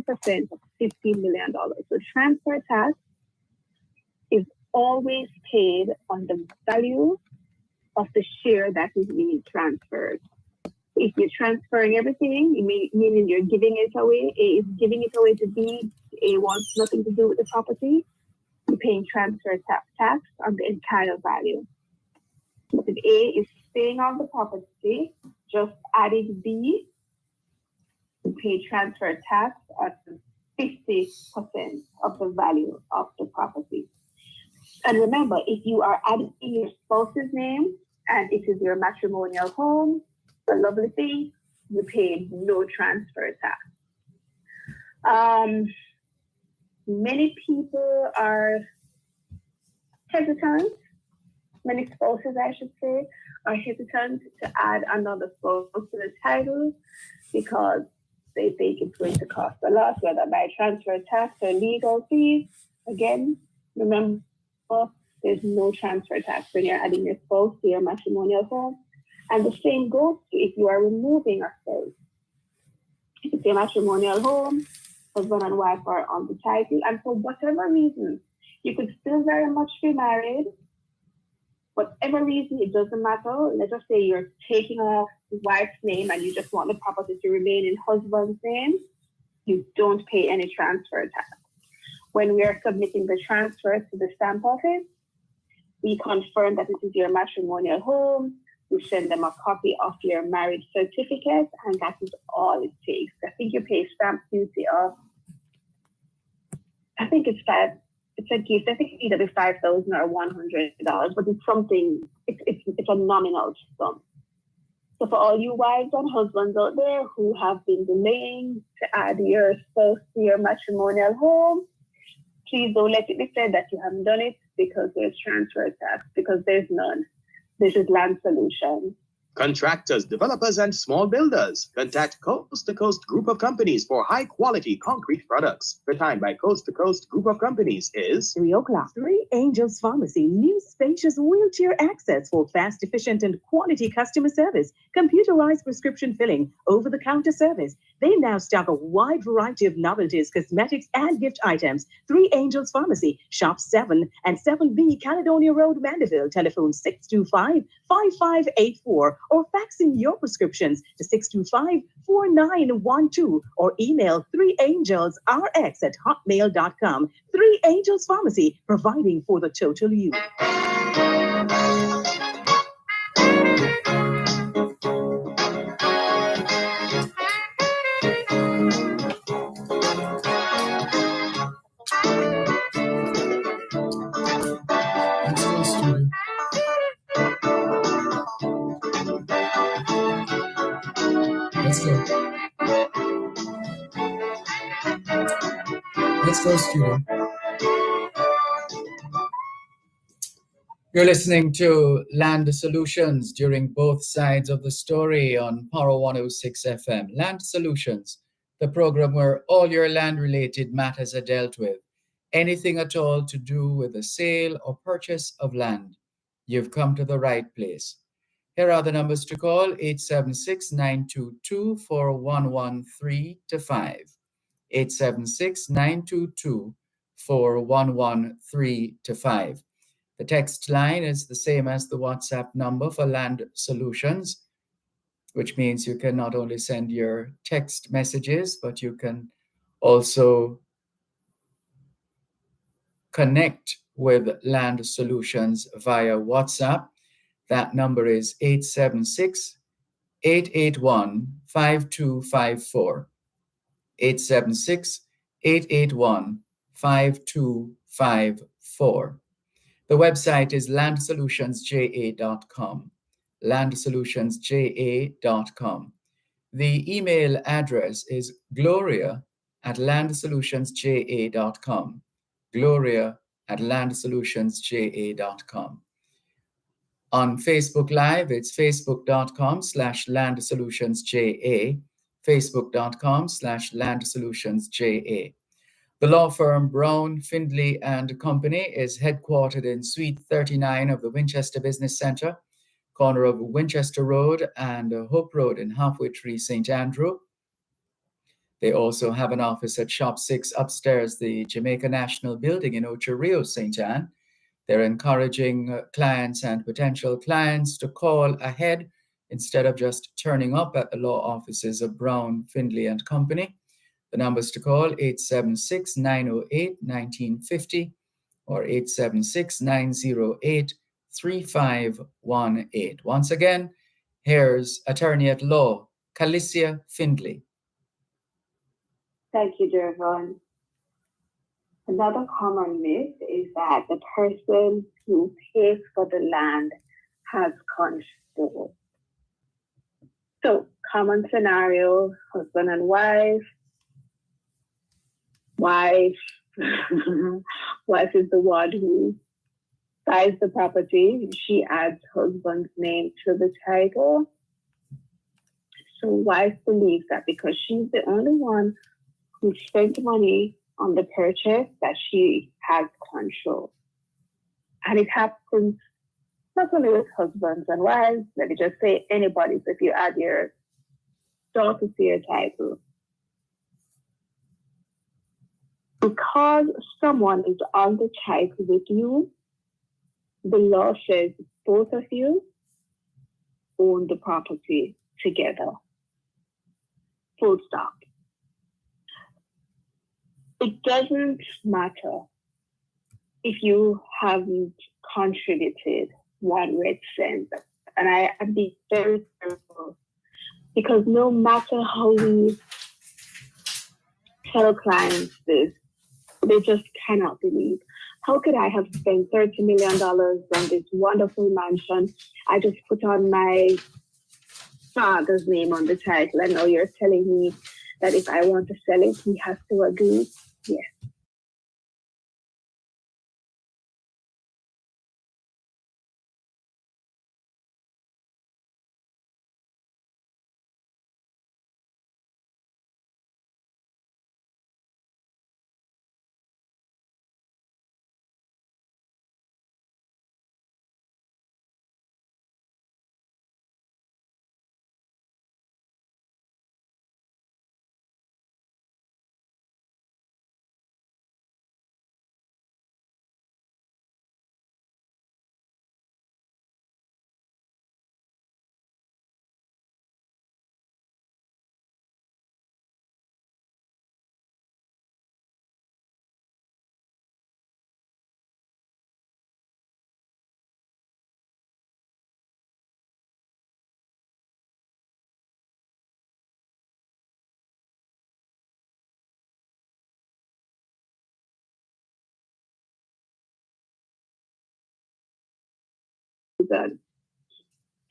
of $15 million. So transfer tax is always paid on the value of the share that is being transferred. If you're transferring everything, meaning you're giving it away, A is giving it away to B, A wants nothing to do with the property, you're paying transfer tax on the entire value. But if A is staying on the property, just adding B, you pay transfer tax on 50% of the value of the property. And remember, if you are adding your spouse's name and it is your matrimonial home, the lovely thing, you pay no transfer tax. Many people are hesitant, many spouses, I should say, are hesitant to add another spouse to the title because they think it's going to cost a lot, whether by transfer tax or legal fees. Again, remember, there's no transfer tax when you're adding your spouse to your matrimonial home. And the same goes to if you are removing a spouse. If it's your matrimonial home, husband and wife are on the title, and for whatever reason, you could still very much be married. Whatever reason, it doesn't matter. Let us say you're taking off the wife's name and you just want the property to remain in husband's name, you don't pay any transfer tax. When we are submitting the transfer to the stamp office, we confirm that it is your matrimonial home. We send them a copy of your marriage certificate, and that is all it takes. I think you pay stamp duty of, I think it's a gift. I think it's either $5,000 or $100, but it's something. It's a nominal sum. So for all you wives and husbands out there who have been delaying to add your spouse to your matrimonial home, please don't let it be said that you haven't done it because there's transfer tax, because there's none. This is Land Solutions. Contractors, developers, and small builders. Contact Coast to Coast Group of Companies for high-quality concrete products. The time by Coast to Coast Group of Companies is 3 o'clock. 3 Angels Pharmacy. New spacious wheelchair access for fast, efficient, and quality customer service. Computerized prescription filling. Over-the-counter service. They now stock a wide variety of novelties, cosmetics, and gift items. 3 Angels Pharmacy. Shop 7 and 7B Caledonia Road, Mandeville. Telephone 625-5584. Or faxing your prescriptions to 625-4912 or email 3angelsrx@hotmail.com. 3 Angels Pharmacy, providing for the total you. Let's go, student. You're listening to Land Solutions during both sides of the story on Power 106 FM. Land Solutions, the program where all your land-related matters are dealt with. Anything at all to do with the sale or purchase of land. You've come to the right place. Here are the numbers to call: 876-922-4113-5. 876-922-4113-5. The text line is the same as the WhatsApp number for Land Solutions, which means you can not only send your text messages, but you can also connect with Land Solutions via WhatsApp. That number is 876-881-5254. 876-881-5254. The website is landsolutionsja.com. landsolutionsja.com. The email address is gloria@landsolutionsja.com. gloria@landsolutionsja.com. On Facebook Live, it's facebook.com/landsolutionsja, facebook.com/landsolutionsja. The law firm Brown, Findlay and Company is headquartered in Suite 39 of the Winchester Business Center, corner of Winchester Road and Hope Road in Halfway Tree, St. Andrew. They also have an office at Shop 6 upstairs, the Jamaica National Building in Ocho Rios, St. Anne. They're encouraging clients and potential clients to call ahead instead of just turning up at the law offices of Brown, Findlay and Company. The numbers to call 876-908-1950 or 876-908-3518. Once again, here's attorney at law, Calicia Findlay. Thank you, Dervan. Another common myth is that the person who pays for the land has control. So, common scenario, husband and wife. Wife is the one who buys the property. She adds husband's name to the title. So wife believes that because she's the only one who spent money on the purchase, that she has control. And it happens not only with husbands and wives, let me just say anybody. So if you add your daughter to your title, because someone is on the title with you, the law says both of you own the property together. Full stop. It doesn't matter if you haven't contributed 1 red cent. And I'd be very careful, because no matter how we tell clients this, they just cannot believe. How could I have spent $30 million on this wonderful mansion? I just put on my father's name on the title, and now you're telling me that if I want to sell it, he has to agree? Yes.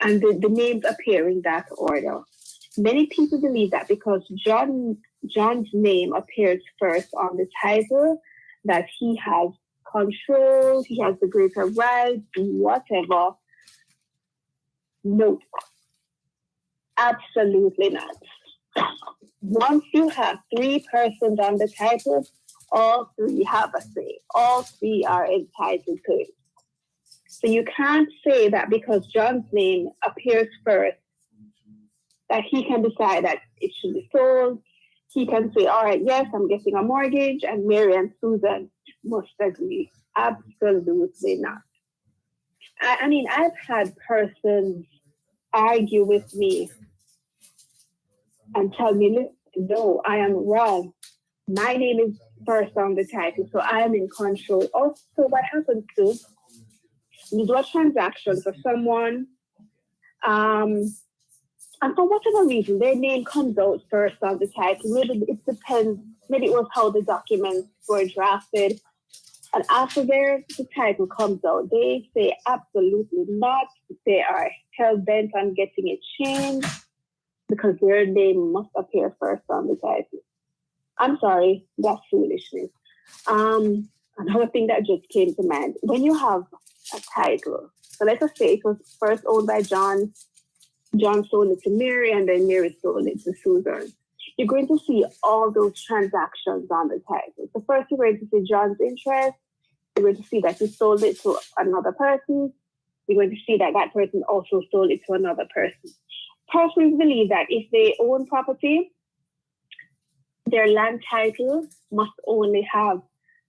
And the names appear in that order. Many people believe that because John's name appears first on the title, that he has control, he has the greater right, whatever. No, absolutely not. Once you have 3 persons on the title, all 3 have a say. All 3 are entitled to it. So you can't say that because John's name appears first, that he can decide that it should be sold. He can say, all right, yes, I'm getting a mortgage, and Mary and Susan must agree. Absolutely not. I mean, I've had persons argue with me and tell me, no, I am wrong. My name is first on the title, so I am in control. Also, what happens too, you do a transaction for someone, and for whatever reason, their name comes out first on the title. Maybe it depends. Maybe it was how the documents were drafted. And after the title comes out, they say absolutely not. They are hell-bent on getting it changed because their name must appear first on the title. I'm sorry, that's foolishness. Another thing that just came to mind, when you have a title, so let us say it was first owned by John, John sold it to Mary, and then Mary sold it to Susan. You're going to see all those transactions on the title. So first you're going to see John's interest. You're going to see that he sold it to another person. You're going to see that that person also sold it to another person. Persons believe that if they own property, their land title must only have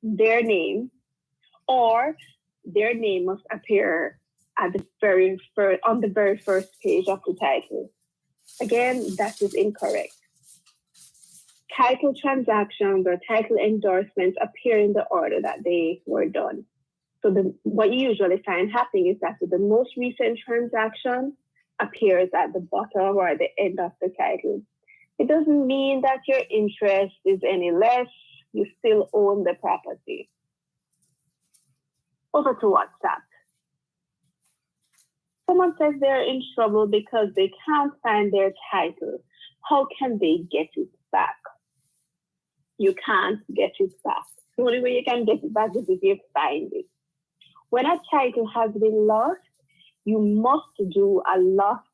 their name, or their name must appear at the on the very first page of the title. Again, that is incorrect. Title transactions or title endorsements appear in the order that they were done. So what you usually find happening is that the most recent transaction appears at the bottom or at the end of the title. It doesn't mean that your interest is any less. You still own the property. Over to WhatsApp. Someone says they're in trouble because they can't find their title. How can they get it back? You can't get it back. The only way you can get it back is if you find it. When a title has been lost, you must do a lost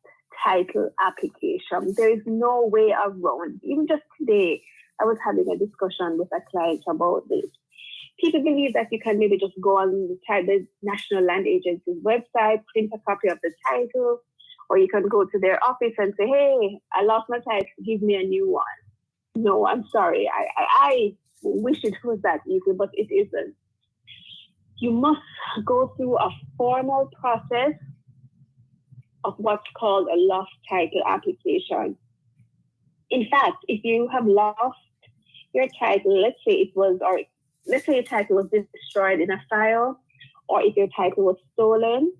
title application. There is no way around. Even just today, I was having a discussion with a client about this. People believe that you can maybe just go on the National Land Agency's website, print a copy of the title, or you can go to their office and say, hey, I lost my title, give me a new one. No, I'm sorry. I wish it was that easy, but it isn't. You must go through a formal process of what's called a lost title application. In fact, if you have lost your title, let's say your title was destroyed in a fire, or if your title was stolen,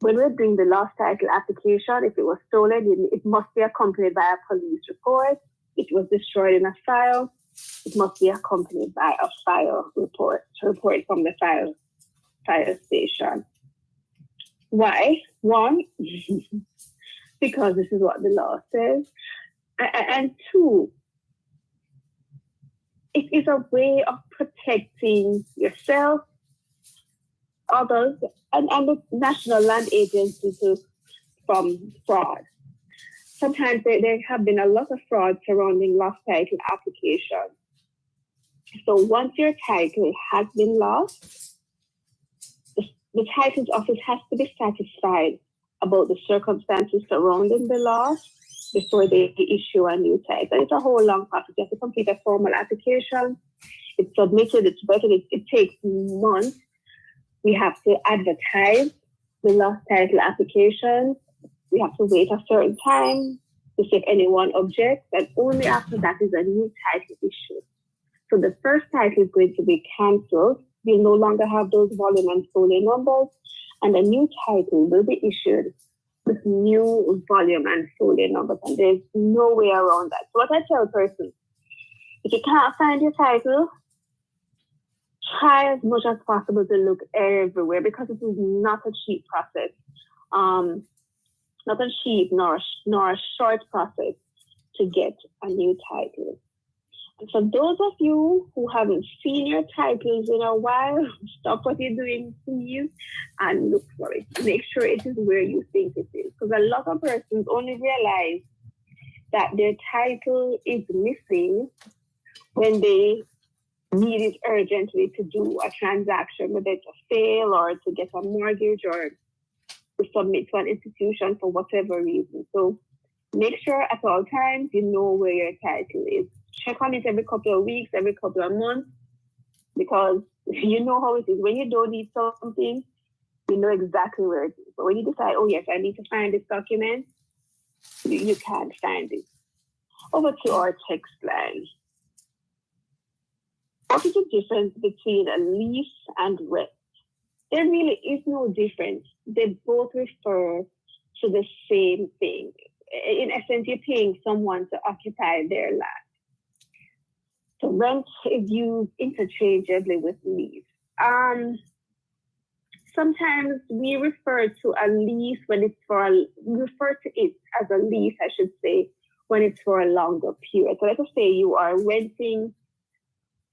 when we're doing the lost title application, if it was stolen, it must be accompanied by a police report. If it was destroyed in a fire, it must be accompanied by a fire report from the fire station. Why? One, because this is what the law says. And two, it is a way of protecting yourself, others, and the National Land Agency from fraud. Sometimes there have been a lot of fraud surrounding lost title applications. So once your title has been lost, the titles office has to be satisfied about the circumstances surrounding the loss before they issue a new title. It's a whole long process. You have to complete a formal application. It's submitted, it's vetted, it takes months. We have to advertise the lost title application. We have to wait a certain time to see if anyone objects, and only after that is a new title issued. So the first title is going to be cancelled. We'll no longer have those volume and folio numbers, and a new title will be issued with new volume and folio numbers, and there's no way around that. So what I tell persons, if you can't find your title, try as much as possible to look everywhere, because it is not a cheap process. Not a cheap nor a short process to get a new title. And for those of you who haven't seen your titles in a while, stop what you're doing, please, and look for it. Make sure it is where you think it is. Because a lot of persons only realize that their title is missing when they need it urgently to do a transaction, whether it's a sale or to get a mortgage or to submit to an institution for whatever reason. So make sure at all times you know where your title is. Check on it every couple of weeks, every couple of months, because you know how it is. When you don't need something, you know exactly where it is. But when you decide, oh yes, I need to find this document, you can't find it. Over to our text line. What is the difference between a lease and rent? There really is no difference. They both refer to the same thing. In essence, you're paying someone to occupy their land. So rent is used interchangeably with lease. Sometimes we refer to a lease when it's we refer to it as a lease, I should say, when it's for a longer period. So let us say you are renting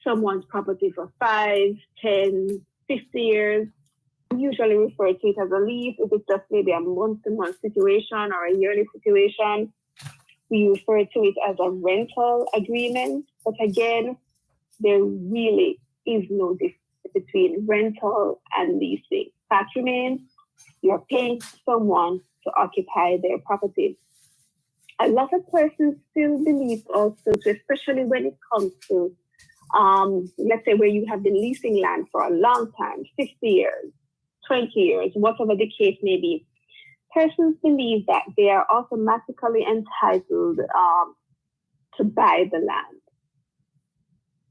someone's property for 5, 10, 50 years. We usually refer to it as a lease. If it's just maybe a month-to-month situation or a yearly situation, we refer to it as a rental agreement. But again, there really is no difference between rental and leasing. Fact remains, you're paying someone to occupy their property. a lot of persons still believe also, especially when it comes to, let's say where you have been leasing land for a long time, 60 years, 20 years, whatever the case may be. Persons believe that they are automatically entitled to buy the land.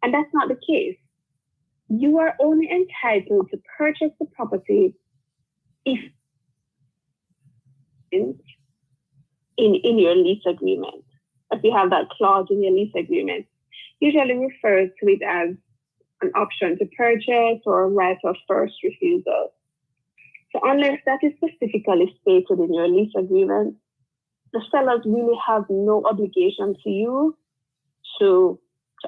And that's not the case. You are only entitled to purchase the property if in your lease agreement. If you have that clause in your lease agreement, usually refers to it as an option to purchase or a right of first refusal. So unless that is specifically stated in your lease agreement, the sellers really have no obligation to you to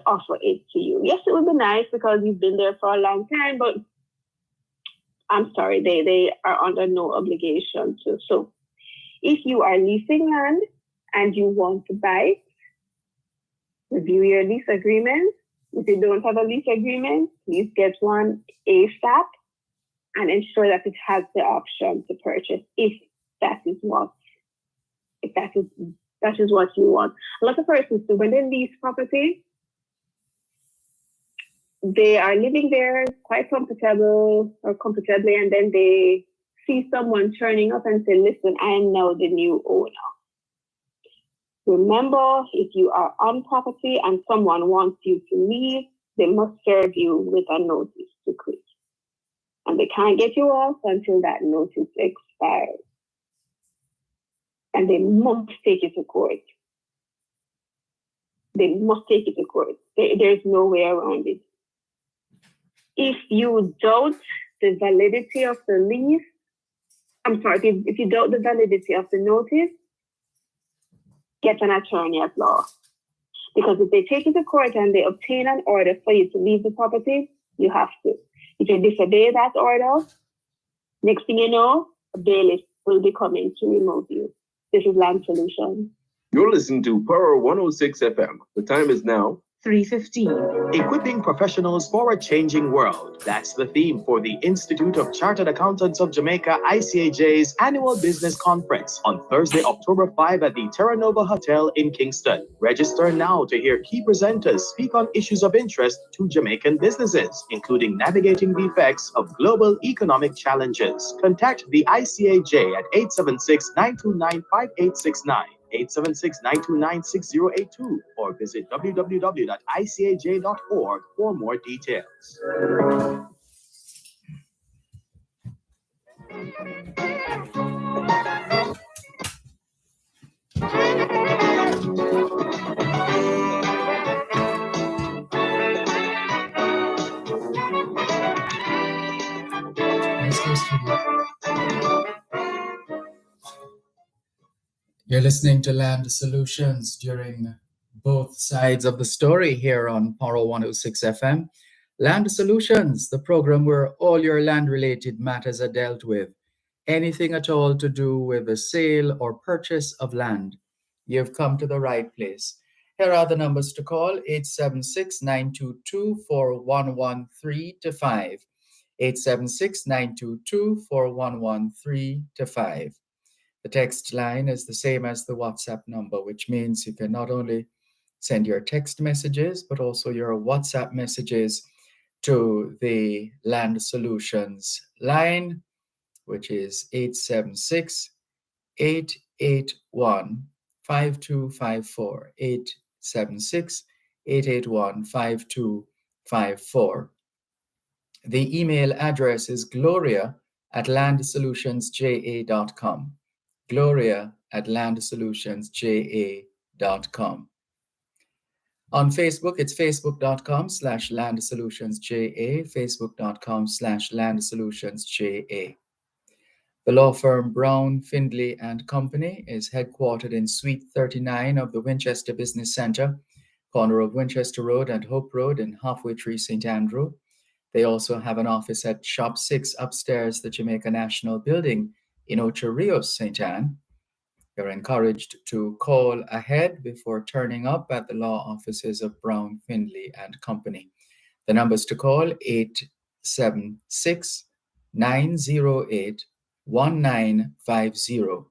offer it to you. Yes, it would be nice because you've been there for a long time, but I'm sorry, they are under no obligation to. So if you are leasing land and you want to buy it, review your lease agreement. If you don't have a lease agreement, please get one ASAP and ensure that it has the option to purchase if that is what you want. A lot of persons do when they lease property, they are living there quite comfortably, and then they see someone turning up and say, listen, I am now the new owner. Remember, if you are on property and someone wants you to leave, they must serve you with a notice to quit. And they can't get you off until that notice expires. And they must take it to court. They must take it to court. There's no way around it. If you doubt the validity of the lease, if you doubt the validity of the notice, get an attorney at law. Because if they take it to court and they obtain an order for you to leave the property, you have to. If you disobey that order, next thing you know, a bailiff will be coming to remove you. This is Land Solutions. You're listening to Power 106 FM. The time is now 3:15. Equipping professionals for a changing world. That's the theme for the Institute of Chartered Accountants of Jamaica, ICAJ's annual business conference on Thursday, October 5 at the Terra Nova Hotel in Kingston. Register now to hear key presenters speak on issues of interest to Jamaican businesses, including navigating the effects of global economic challenges. Contact the ICAJ at 876-929-5869. 876-929-6082 or visit www.icaj.org for more details. You're listening to Land Solutions during both sides of the story here on Power 106 FM. Land Solutions, the program where all your land-related matters are dealt with. Anything at all to do with the sale or purchase of land, you've come to the right place. Here are the numbers to call: 876-922-4113-5. 876-922-4113-5. The text line is the same as the WhatsApp number, which means you can not only send your text messages, but also your WhatsApp messages to the Land Solutions line, which is 876-881-5254. 876-881-5254. The email address is gloria@landsolutionsja.com. gloria@landsolutionsja.com. On Facebook, it's facebook.com/landsolutionsja, facebook.com/landsolutionsja. The law firm Brown, Findlay and Company is headquartered in Suite 39 of the Winchester Business Center, corner of Winchester Road and Hope Road in Halfway Tree, St. Andrew. They also have an office at Shop 6 upstairs, the Jamaica National Building in Ocho Rios, St. Anne. You're encouraged to call ahead before turning up at the law offices of Brown, Findlay and Company. The numbers to call: 876-908-1950.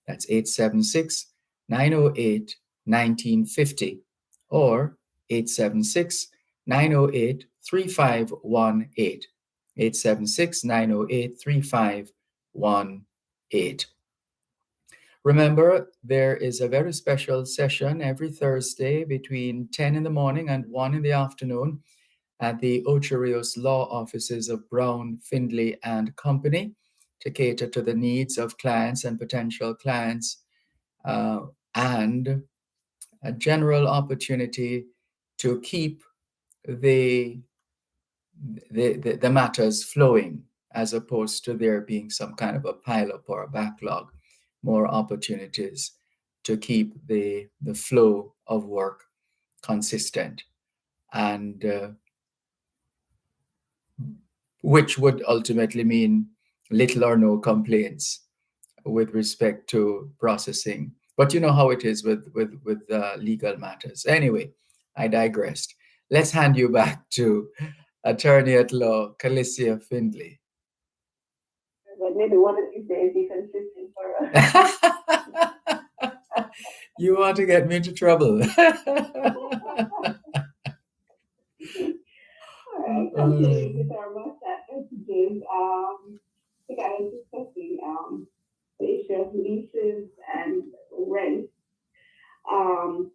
That's 876 908 1950 or 876 908 3518. 876 908 3518. Remember, there is a very special session every Thursday between 10 in the morning and 1 in the afternoon at the Ocho Rios Law Offices of Brown, Findlay and Company to cater to the needs of clients and potential clients, and a general opportunity to keep the matters flowing, as opposed to there being some kind of a pileup or a backlog. More opportunities to keep the flow of work consistent, and which would ultimately mean little or no complaints with respect to processing. But you know how it is with legal matters. Anyway, I digressed. Let's hand you back to Attorney at Law, Calicia Findlay. But maybe one of these days you can sit in for us. You want to get me into trouble. All right, continuing with our WhatsApp messages. The guy is discussing the issue of leases and rent. And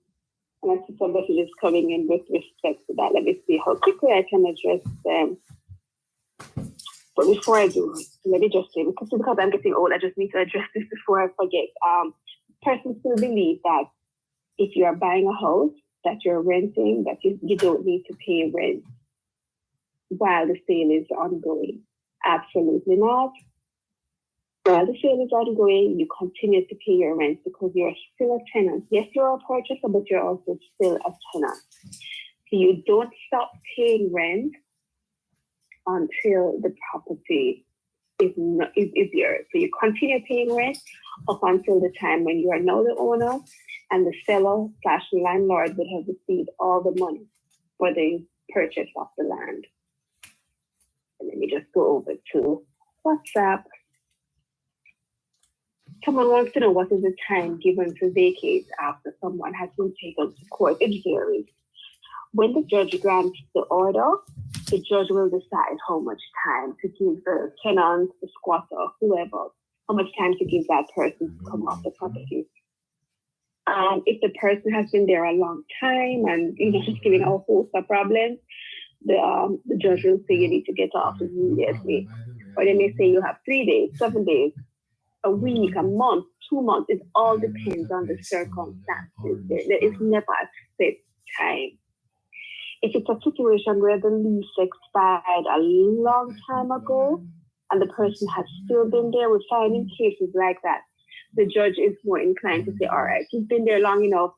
I see some messages coming in with respect to that. Let me see how quickly I can address them. But before I do, let me just say, because I'm getting old, I just need to address this before I forget. Persons still believe that if you are buying a house that you're renting, that you don't need to pay rent while the sale is ongoing. Absolutely not. While the sale is ongoing, you continue to pay your rent because you're still a tenant. Yes, you're a purchaser, but you're also still a tenant. So you don't stop paying rent until the property is yours. So you continue paying rent up until the time when you are now the owner and the seller / landlord would have received all the money for the purchase of the land. And let me just go over to WhatsApp. Someone wants to know what is the time given to vacate after someone has been taken to court. It varies. When the judge grants the order, the judge will decide how much time to give the tenant, the squatter, whoever, how much time to give that person to come off the property. If the person has been there a long time and just giving a host of problems, the judge will say you need to get off immediately. Or they may say you have 3 days, 7 days, a week, a month, 2 months. It all depends on the circumstances. There is never a set time. If it's a situation where the lease expired a long time ago and the person has still been there, we find in cases like that, the judge is more inclined to say, all right, he's been there long enough.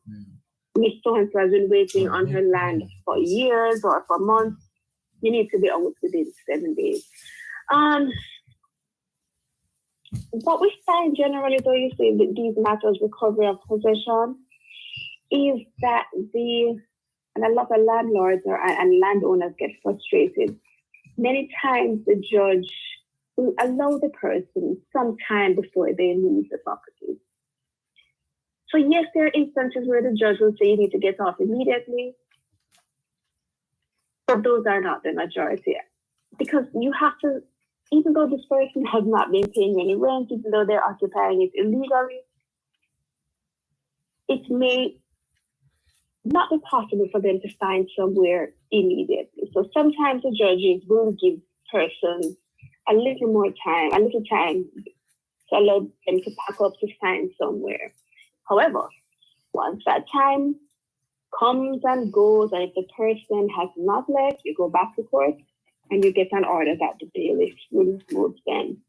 Miss So-and-so has been waiting on her land for years or for months. You need to be out within 7 days. What we find generally, though, you see with these matters, recovery of possession, is that and a lot of landlords and landowners get frustrated. Many times the judge will allow the person some time before they leave the property. So yes, there are instances where the judge will say you need to get off immediately, but those are not the majority. Because you have to, even though this person has not been paying any rent, even though they're occupying it illegally, it may not be possible for them to find somewhere immediately. So sometimes the judges will give persons a little time to allow them to pack up to find somewhere. However, once that time comes and goes, and if the person has not left, you go back to court and you get an order that the bailiff removes them.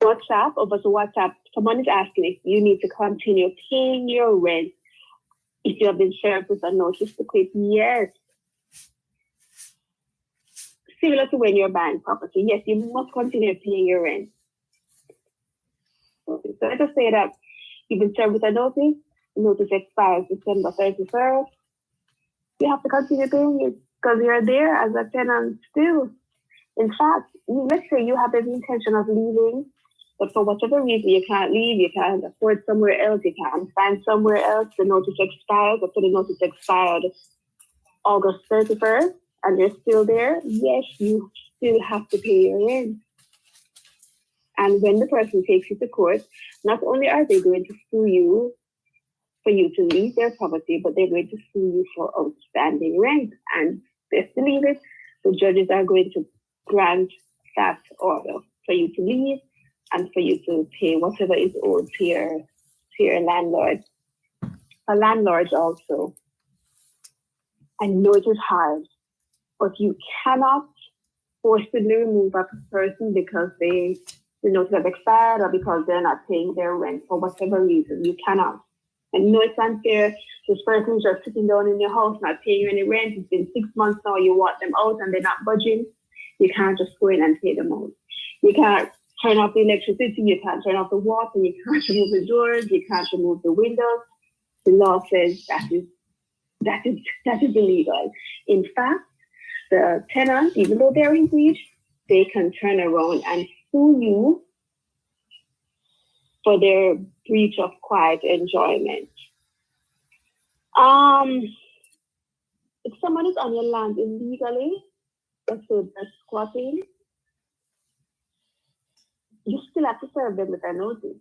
WhatsApp, over to WhatsApp, someone is asking if you need to continue paying your rent if you have been served with a notice to quit. Yes. Similar to when you're buying property. Yes, you must continue paying your rent. Okay, so let us say that you've been served with a notice. The notice expires December 31st. You have to continue paying it because you're there as a tenant still. In fact, let's say you have the intention of leaving but for whatever reason you can't leave, you can't afford somewhere else, you can't find somewhere else, the notice expires, or the notice expired August 31st, and you're still there, yes, you still have to pay your rent. And when the person takes you to court, not only are they going to sue you for you to leave their property, but they're going to sue you for outstanding rent. And best believe it, the judges are going to grant that order for you to leave and for you to pay whatever is owed to your landlord. A landlord also, I know it is hard, but you cannot forcibly remove a person because the notice have expired or because they're not paying their rent for whatever reason. You cannot. I know it's unfair. This person is just sitting down in your house, not paying you any rent. It's been 6 months now. You want them out and they're not budging. You can't just go in and pay them out. You can't turn off the electricity. You can't turn off the water. You can't remove the doors. You can't remove the windows. The law says that is illegal. In fact, the tenant, even though they're in breach, they can turn around and sue you for their breach of quiet enjoyment. If someone is on your land illegally, let's say they're squatting, you still have to serve them with a notice.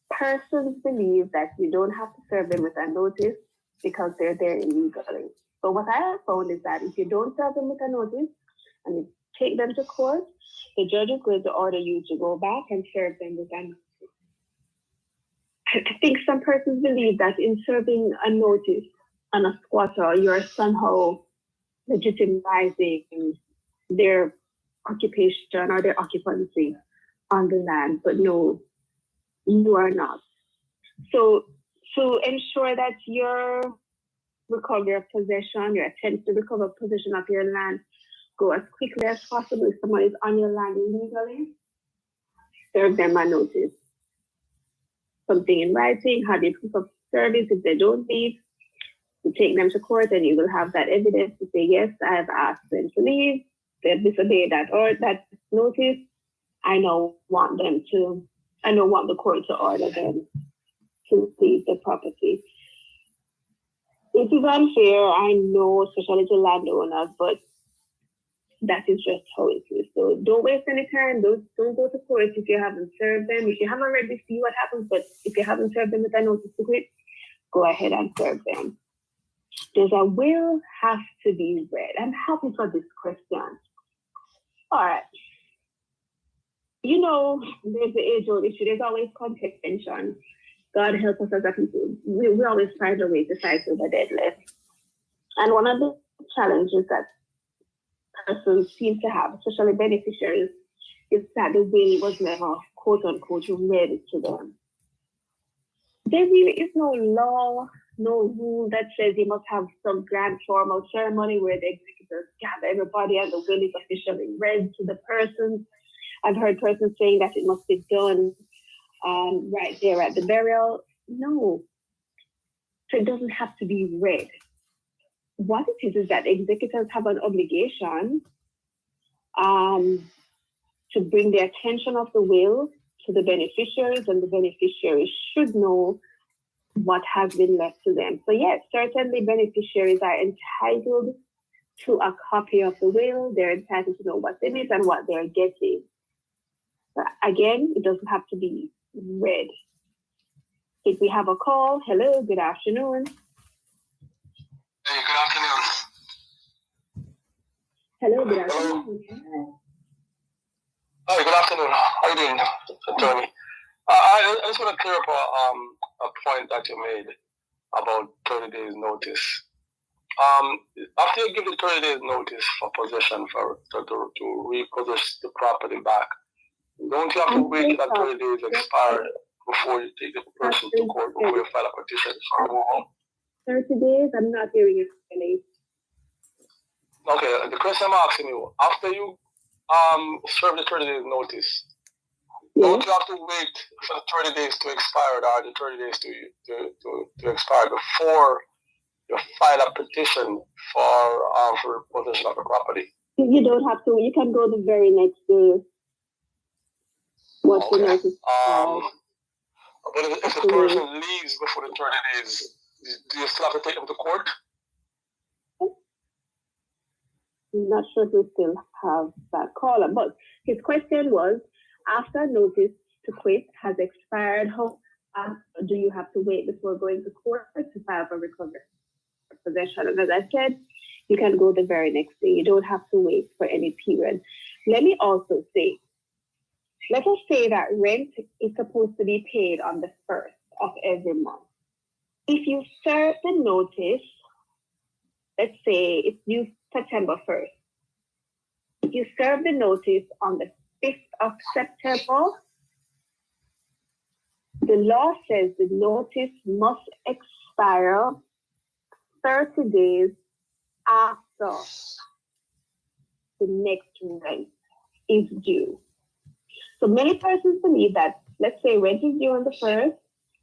Persons believe that you don't have to serve them with a notice because they're there illegally. But what I have found is that if you don't serve them with a notice and you take them to court, the judge is going to order you to go back and serve them with a notice. I think some persons believe that in serving a notice on a squatter, you're somehow legitimizing their occupation or their occupancy on the land, but no, you are not. So to ensure that your recovery of possession, your attempt to recover possession of your land go as quickly as possible, if someone is on your land illegally, serve them a notice. Something in writing, have a proof of service if they don't leave. You take them to court and you will have that evidence to say, yes, I have asked them to leave, they've disobeyed that or that notice. I now want the court to order them to leave the property. It is unfair, I know, especially to landowners, but that is just how it is. So don't waste any time. Don't go to court if you haven't served them. If you haven't already, see what happens. But if you haven't served them with a notice to quit, go ahead and serve them. Does a will have to be read? I'm happy for this question. All right. You know, there's the age-old issue. There's always contention. God help us as a people. We always find a way to fight over deadlift. And one of the challenges that persons seem to have, especially beneficiaries, is that the will was never, quote unquote, read to them. There really is no law, no rule that says you must have some grand formal ceremony where the executors gather everybody and the will is officially read to the person. I've heard persons saying that it must be done right there at the burial. No, so it doesn't have to be read. What it is that executors have an obligation to bring the attention of the will to the beneficiaries, and the beneficiaries should know what has been left to them. So yes, certainly beneficiaries are entitled to a copy of the will. They're entitled to know what's in it and what they're getting. But again, it doesn't have to be read. If we have a call, hello, good afternoon. Hey, good afternoon. Hello, good afternoon. Hi, good afternoon. How are you doing, Tony? I just want to clear up a point that you made about 30 days notice. After you give the 30 days notice for possession to repossess the property back, don't you have to wait till that 30 days expired before you take the person to court, before you file a petition for removal? 30 days? I'm not hearing you clearly. Okay, the question I'm asking you, after you serve the 30 days notice, don't you have to wait for the 30 days to expire or the 30 days to expire before you file a petition for possession of the property? You don't have to. You can go the very next day. What's the Okay. notice? But if the person leaves before the 30 days, do you still have to take them to court? I'm not sure if we still have that caller, but his question was, after notice to quit has expired, how do you have to wait before going to court to file for recovery of possession? And as I said, you can go the very next day. You don't have to wait for any period. Let me also say, let us say that rent is supposed to be paid on the 1st of every month. If you serve the notice, let's say it's due September 1st. If you serve the notice on the 5th of September, the law says the notice must expire 30 days after the next rent is due. So many persons believe that, let's say rent is due on the 1st,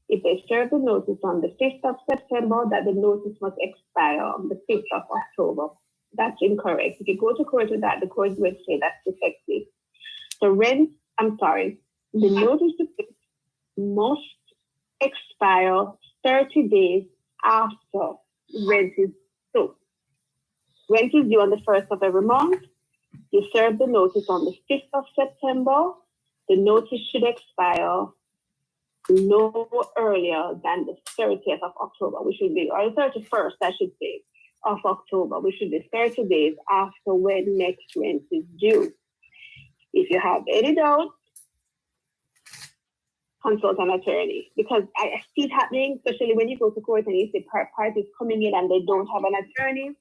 if they serve the notice on the 5th of September, that the notice must expire on the 5th of October. That's incorrect. If you go to court with that, the court will say that's defective. The notice to quit must expire 30 days after rent is due. Rent is due on the 1st of every month. You serve the notice on the 5th of September. The notice should expire no earlier than the 30th of October, or the 31st, I should say, of October, which should be 30 days after when next rent is due. If you have any doubt, consult an attorney, because I see it happening, especially when you go to court and you see parties coming in and they don't have an attorney.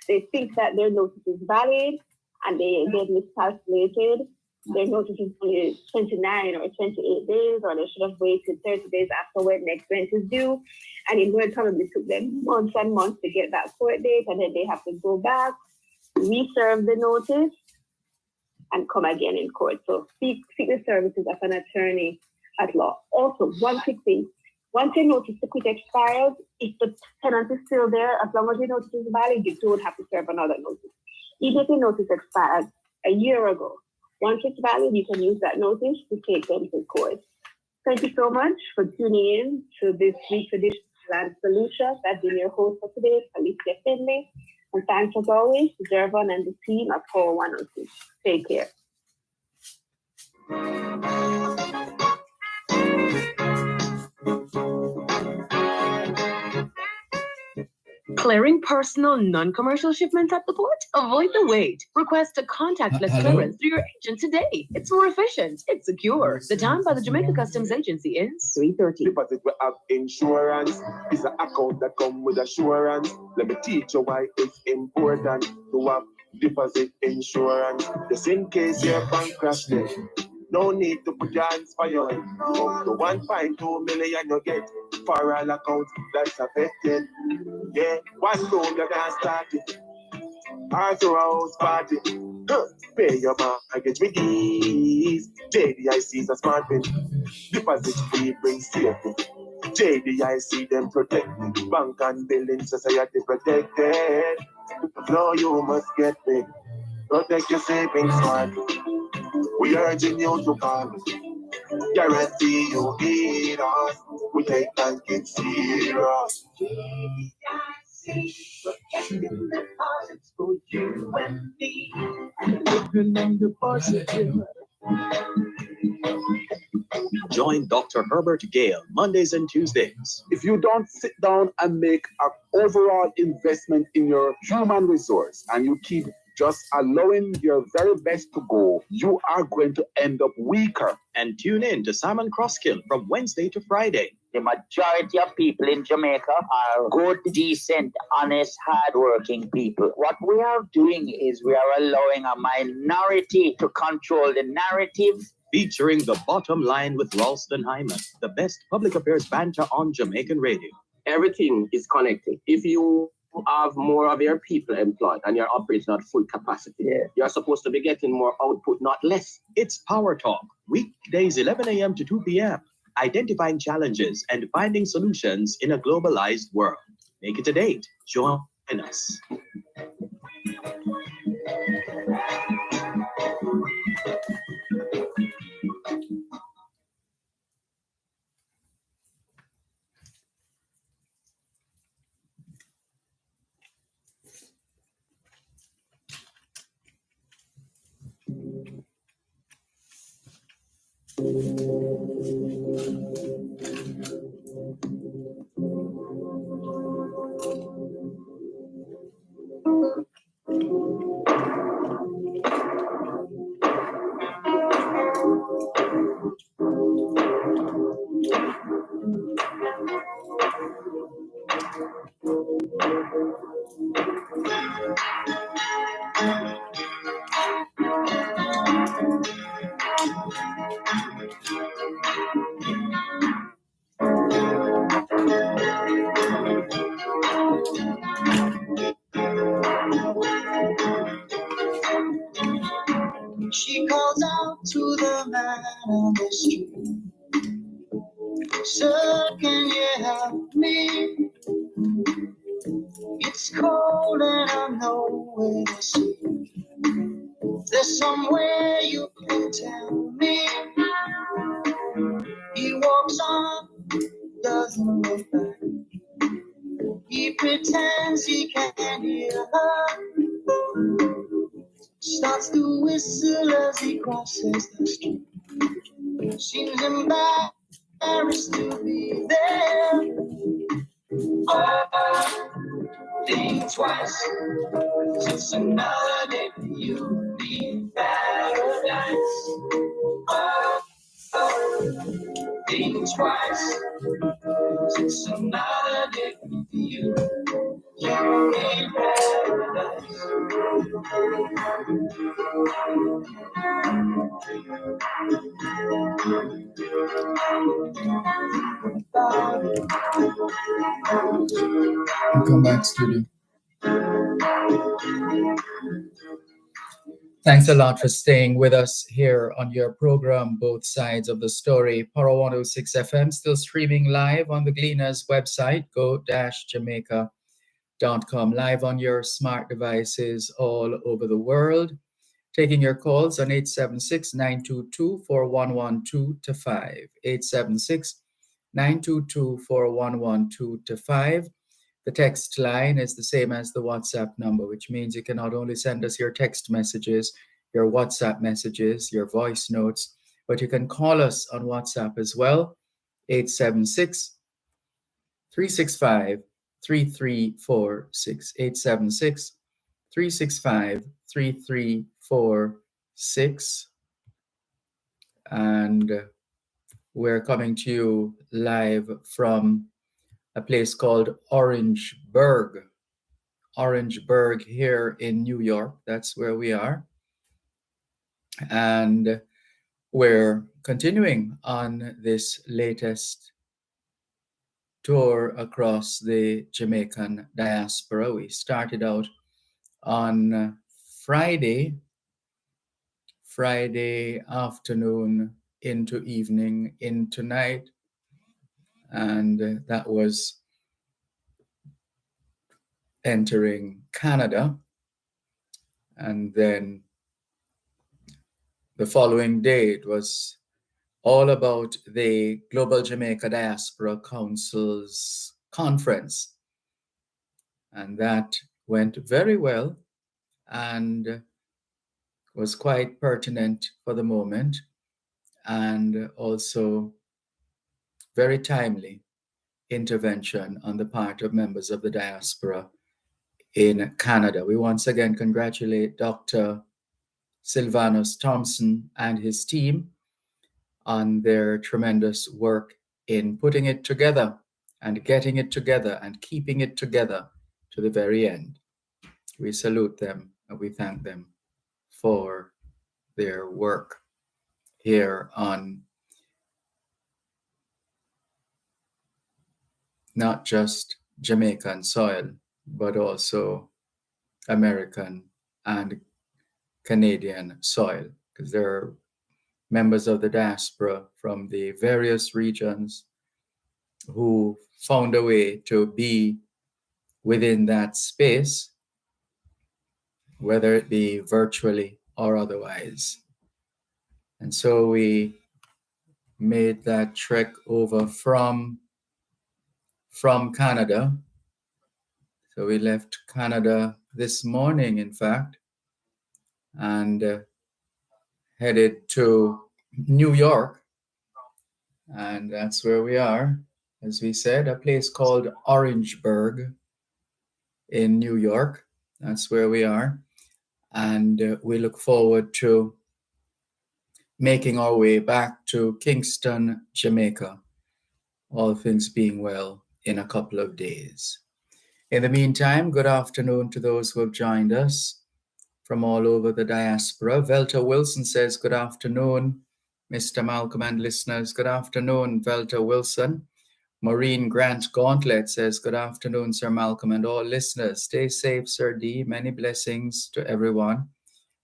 They think that their notice is valid and they get miscalculated. Their notice is only 29 or 28 days, or they should have waited 30 days after when next rent is due. And it probably took them months and months to get that court date, and then they have to go back, reserve the notice, and come again in court. So seek the services of an attorney at law. Also, one quick thing. Once your notice to quit expires, if the tenant is still there, as long as your notice is valid, you don't have to serve another notice. Even if your notice expired a year ago, once it's valid, you can use that notice to take them to court. Thank you so much for tuning in to this week's edition of Land Solutions. I've been your host for today, Alicia Finley. And thanks as always to Dervan and the team at Power 106. Take care. Clearing personal, non-commercial shipments at the port? Avoid the wait. Request a contactless clearance through your agent today. It's more efficient. It's secure. The time by the Jamaica Customs Agency is 3:30. Deposit will have insurance. It's an account that comes with assurance. Let me teach you why it's important to have deposit insurance. Just in case your bank crash dead. No need to put your hands for your head. Up to 1.2 million you get for all accounts that's affected. Yeah, one room you can start it. After a house party, pay your mortgage with ease. JDIC is a smart thing. Deposit fee brings safety. JDIC them protect me. Bank and building society protected. No, you must get me. Protect your savings smartly. We urging you to call. Guarantee you need us. We take banking serious. Protecting deposits for you and me. Living on the positive. Join Dr. Herbert Gale Mondays and Tuesdays. If you don't sit down and make an overall investment in your human resource and you keep just allowing your very best to go, you are going to end up weaker. And tune in to Simon Crosskill from Wednesday to Friday. The majority of people in Jamaica are good, decent, honest, hardworking people. What we are doing is we are allowing a minority to control the narrative. Featuring The Bottom Line with Ralston Hyman, the best public affairs banter on Jamaican radio. Everything is connected. If you have more of your people employed and you're operating at full capacity, you're supposed to be getting more output, not less. It's Power Talk, weekdays 11 a.m. to 2 p.m. Identifying challenges and finding solutions in a globalized world. Make it a date. Join us. She calls out to the man on the street. Sir, can you help me? It's cold and I'm nowhere to see. There's somewhere you can tell me. He walks on, doesn't look back. He pretends he can't hear her. Starts to whistle as he crosses the street. Seems embarrassed to be there. Oh, think twice. It's another day for you in paradise. Oh, think twice. It's another day for you in paradise. Welcome back, studio. Thanks a lot for staying with us here on your program, Both Sides of the Story. Power 106 FM, still streaming live on the Gleaners website, go-jamaica.com, live on your smart devices all over the world. Taking your calls on 876-922-4112 to 5. 876-922-4112 to 5. The text line is the same as the WhatsApp number, which means you can not only send us your text messages, your WhatsApp messages, your voice notes, but you can call us on WhatsApp as well, 876-365-3346, 876-365-3346. And we're coming to you live from a place called Orangeburg here in New York. That's where we are. And we're continuing on this latest tour across the Jamaican diaspora. We started out on Friday afternoon into evening, into night. And that was entering Canada. And then the following day, it was all about the Global Jamaica Diaspora Council's conference. And that went very well and was quite pertinent for the moment, and also very timely intervention on the part of members of the diaspora in Canada. We once again congratulate Dr. Sylvanus Thompson and his team on their tremendous work in putting it together and getting it together and keeping it together to the very end. We salute them and we thank them for their work here on not just Jamaican soil, but also American and Canadian soil, because there are members of the diaspora from the various regions who found a way to be within that space, whether it be virtually or otherwise. And so we made that trek over from Canada. So we left Canada this morning, in fact, and headed to New York. And that's where we are, as we said, a place called Orangeburg in New York. That's where we are. And we look forward to making our way back to Kingston, Jamaica, all things being well, in a couple of days. In the meantime, good afternoon to those who have joined us from all over the diaspora. Velta Wilson says, good afternoon, Mr. Malcolm and listeners. Good afternoon, Velta Wilson. Maureen Grant Gauntlet says, good afternoon, Sir Malcolm and all listeners. Stay safe, Sir D. Many blessings to everyone.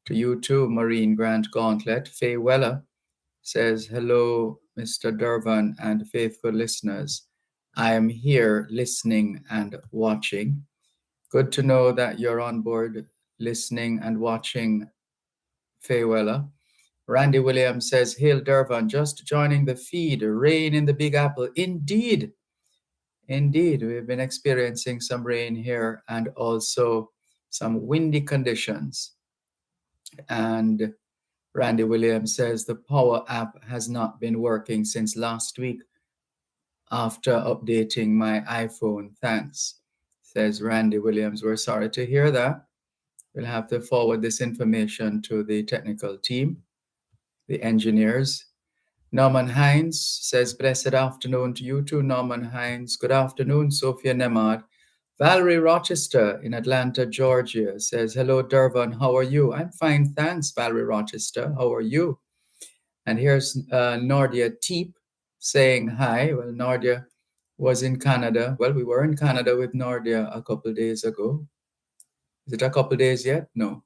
To you too, Maureen Grant Gauntlet. Faye Weller says, hello, Mr. Dervan and faithful listeners. I am here listening and watching. Good to know that you're on board listening and watching, Faye Weller. Randy Williams says, hail Dervan, just joining the feed. Rain in the Big Apple. Indeed. Indeed, we've been experiencing some rain here and also some windy conditions. And Randy Williams says the Power app has not been working since last week after updating my iPhone. Thanks, says Randy Williams. We're sorry to hear that. We'll have to forward this information to the technical team, the engineers. Norman Hines says, blessed afternoon to you too, Norman Hines. Good afternoon, Sophia Nemad. Valerie Rochester in Atlanta, Georgia says, hello, Dervan, how are you? I'm fine, thanks, Valerie Rochester. How are you? And here's Nordia Teep saying hi. Well, Nordia was in Canada. Well, we were in Canada with Nordia a couple days ago. Is it a couple days yet? No,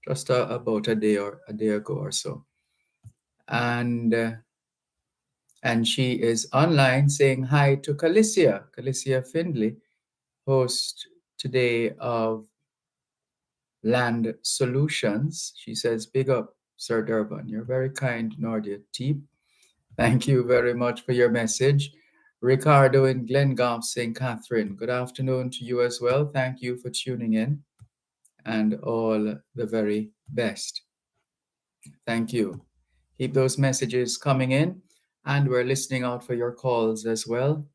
just about a day ago or so. And she is online saying hi to Calicia Findlay, host today of Land Solutions. She says, big up, Sir Dervan. You're very kind, Nordia Teep. Thank you very much for your message. Ricardo in Glengoff St. Catherine, good afternoon to you as well. Thank you for tuning in and all the very best. Thank you. Keep those messages coming in, and we're listening out for your calls as well.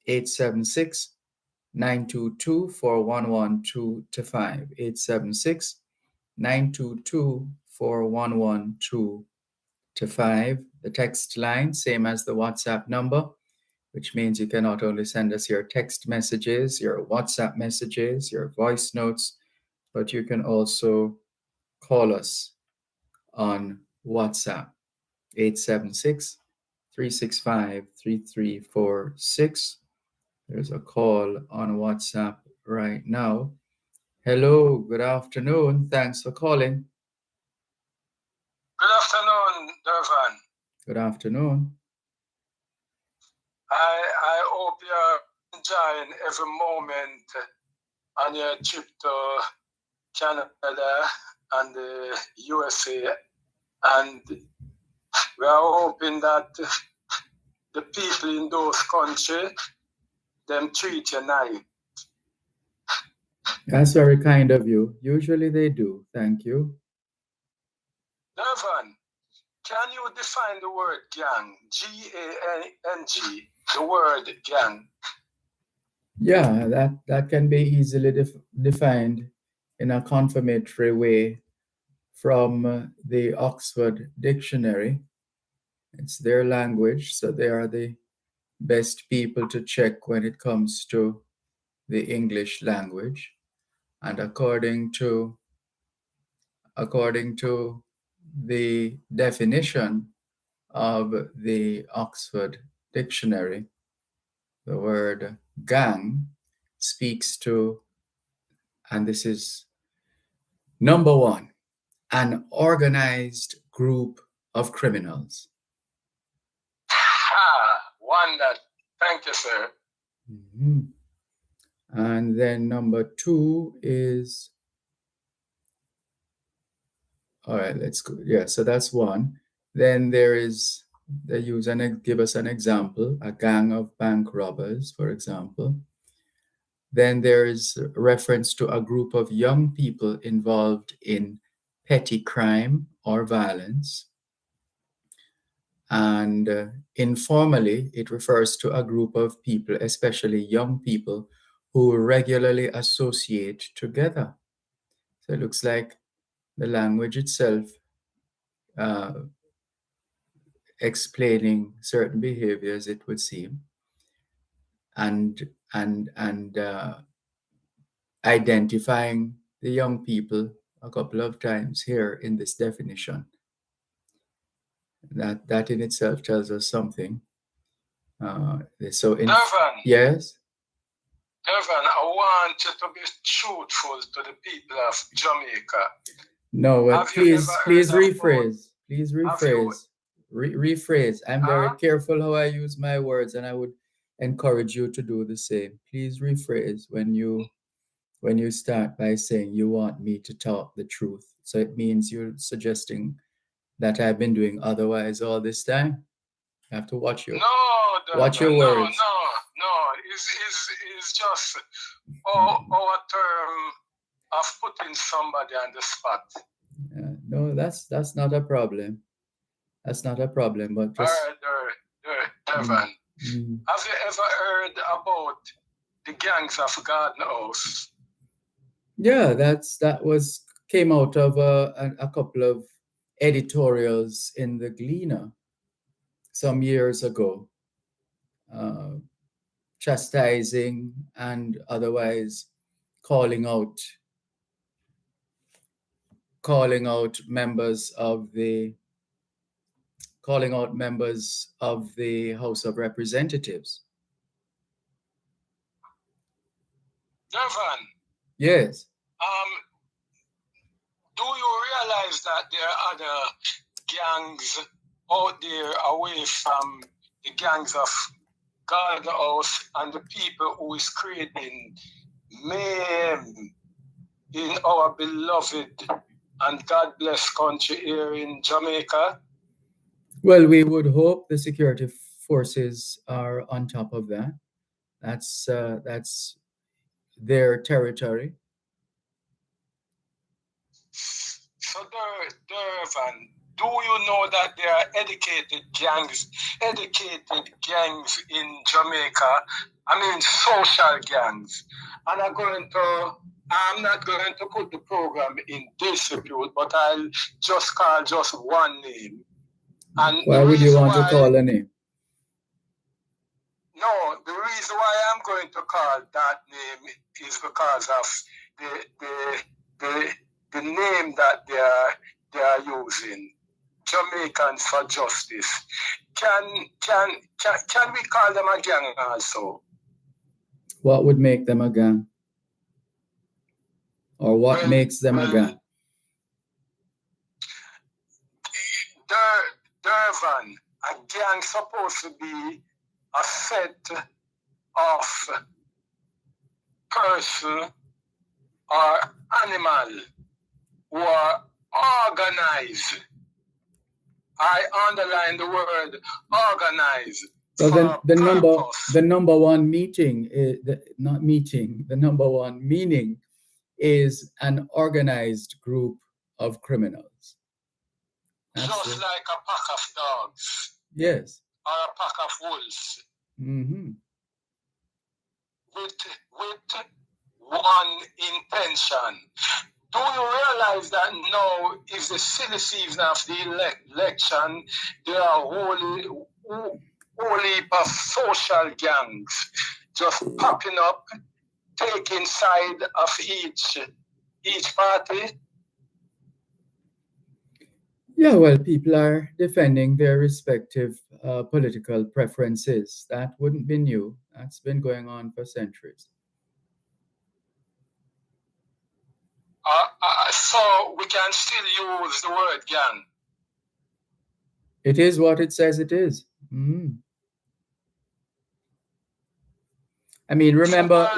876-922-4112-5. 876-922-4112-5. The text line, same as the WhatsApp number, which means you can not only send us your text messages, your WhatsApp messages, your voice notes, but you can also call us on WhatsApp. 876-365-3346. There's a call on WhatsApp right now. Hello, good afternoon. Thanks for calling. Good afternoon, Dervan. Good afternoon. I hope you're enjoying every moment on your trip to Canada and the USA. And we are hoping that the people in those countries, them treat you nice. That's very kind of you. Usually they do. Thank you. Dervan, can you define the word gang? G-A-N-G, the word gang. Yeah, that can be easily defined in a confirmatory way from the Oxford Dictionary. It's their language, so they are the best people to check when it comes to the English language. And according to the definition of the Oxford Dictionary, the word gang speaks to, and this is number one, an organized group of criminals. Wonder. Thank you, sir. Mm-hmm. And then number two is, all right, let's go. Yeah, so that's one. Then they give us an example, a gang of bank robbers, for example. Then there is reference to a group of young people involved in petty crime or violence. And informally, it refers to a group of people, especially young people, who regularly associate together. So it looks like the language itself explaining certain behaviors, it would seem, and identifying the young people a couple of times here in this definition. That in itself tells us something. Dervan, yes. Dervan, I want you to be truthful to the people of Jamaica. No, please rephrase. Please rephrase. Rephrase. I'm very careful how I use my words, and I would encourage you to do the same. Please rephrase when you start by saying you want me to talk the truth. So it means you're suggesting that I've been doing otherwise all this time. You have to watch your words. No. It's just our term of putting somebody on the spot. No, that's not a problem. That's not a problem. But just all right, Dervan. Have you ever heard about the gangs of Garden House? Yeah, that came out of a couple of editorials in the Gleaner some years ago, chastising and otherwise calling out members of the House of Representatives. Dervan. Yes. Do you realize that there are other gangs out there away from the gangs of Garden House and the people who is creating mayhem in our beloved and God bless country here in Jamaica? Well, we would hope the security forces are on top of that. That's their territory. So, Dervan, do you know that there are educated gangs in Jamaica? I mean, social gangs. And I'm not going to put the program in disrepute, but I'll just call just one name. And why would you want to call a name? No, the reason why I'm going to call that name is because of the name that they are using, Jamaicans for Justice. Can we call them a gang also? What would make them a gang? Or what makes them a gang? Dervan, a gang supposed to be a set of person or animal who are organized. I underline the word organized. Well, the number one meaning is an organized group of criminals. Just like a pack of dogs. Yes. Or a pack of wolves. Mm-hmm. With one intention. Do you realize that now is the silly season of the election? There are whole heap of social gangs just popping up, taking side of each party. Yeah, well, people are defending their respective political preferences. That wouldn't be new. That's been going on for centuries. So we can still use the word gang. It is what it says it is. Mm. I mean, remember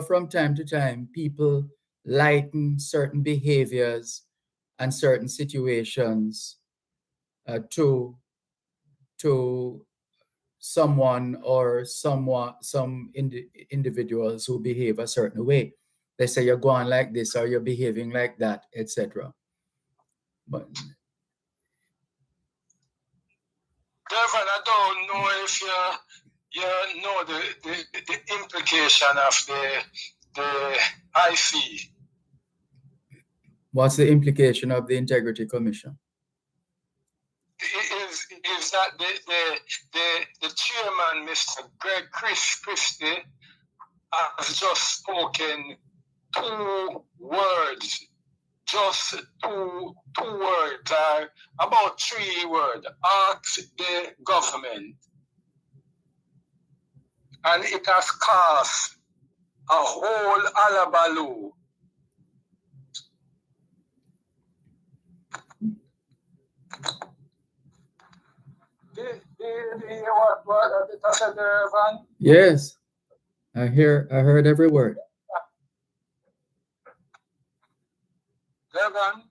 from time to time, people liken certain behaviors and certain situations to someone or some individuals who behave a certain way. They say you're going like this or you're behaving like that, etc. But Dervan, I don't know if you know the implication of the IC. What's the implication of the Integrity Commission? Is that the chairman, Mr. Greg Christie, has just spoken two words, just two words, about 3 words. Ask the government. And it has caused a whole alabaloo. Do you hear what it has said there, Dervan? Yes, I heard every word. Dervan?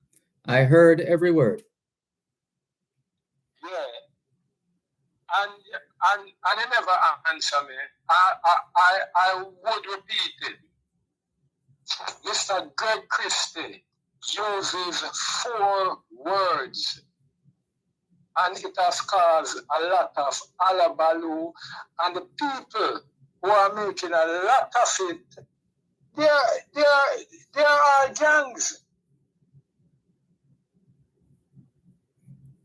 I heard every word. Yeah. And he never answer me. I would repeat it. Mr. Greg Christie uses 4 words, and it has caused a lot of alabaloo, and the people who are making a lot of it, they are gangs.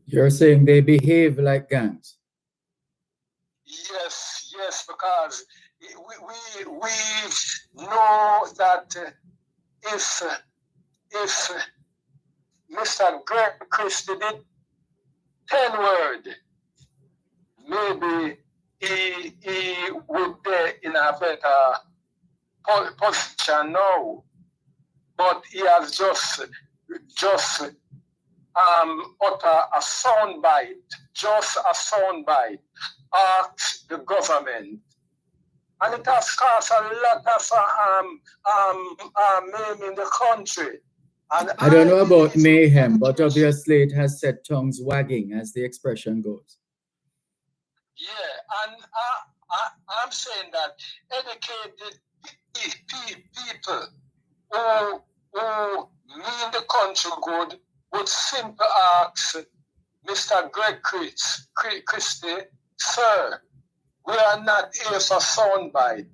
You're saying they behave like gangs? Yes, because we know that if Mr. Greg Christie did 10 words, maybe he would be in a better position now. But he has just utter a soundbite, just a soundbite. Ask the government. And it has caused a lot of mayhem in the country. And I don't know about mayhem, but obviously it has set tongues wagging, as the expression goes. Yeah, and I'm saying that educated people who mean the country good would simply ask Mr. Greg Christie, sir, we are not here for soundbite.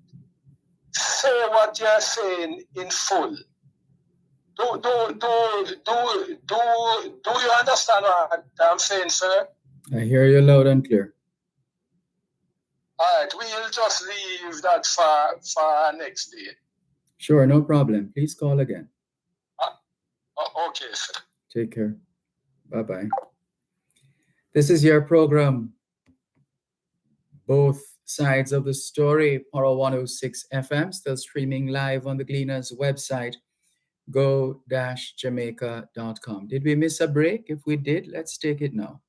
Say what you're saying in full. Do you understand what I'm saying, sir? I hear you loud and clear. All right, we'll just leave that for next day. Sure, no problem. Please call again. Okay, sir. Take care. Bye-bye. This is your program, Both Sides of the Story, Power 106 FM, still streaming live on the Gleaners website, go-jamaica.com. Did we miss a break? If we did, let's take it now.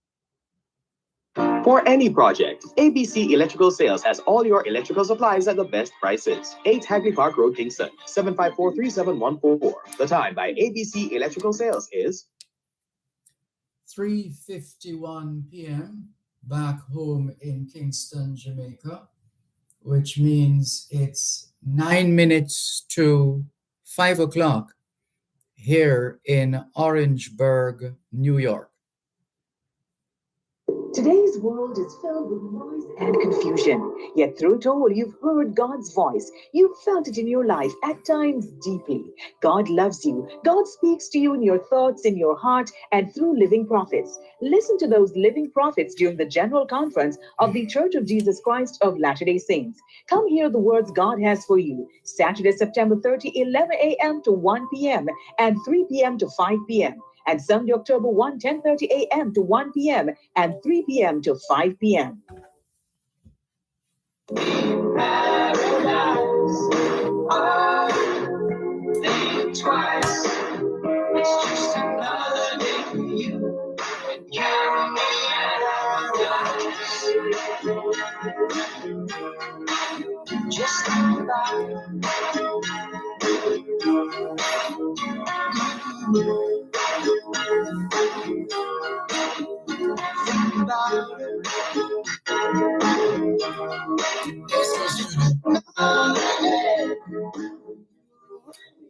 For any project, ABC Electrical Sales has all your electrical supplies at the best prices. 8 Hagley Park Road, Kingston, 754-3714. The time by ABC Electrical Sales is 3:51 p.m. back home in Kingston, Jamaica, which means it's 9 minutes to 5 o'clock here in Orangeburg, New York. Today's world is filled with noise and confusion. Yet through it all, you've heard God's voice. You've felt it in your life, at times deeply. God loves you. God speaks to you in your thoughts, in your heart, and through living prophets. Listen to those living prophets during the General Conference of the Church of Jesus Christ of Latter-day Saints. Come hear the words God has for you. Saturday, September 30, 11 a.m. to 1 p.m. and 3 p.m. to 5 p.m. And Sunday, October 1, 10:30 a.m. to 1 p.m. and 3 p.m. to 5 p.m. Think twice. It's just another day for you. And carry me out. Just think about it. Think about it.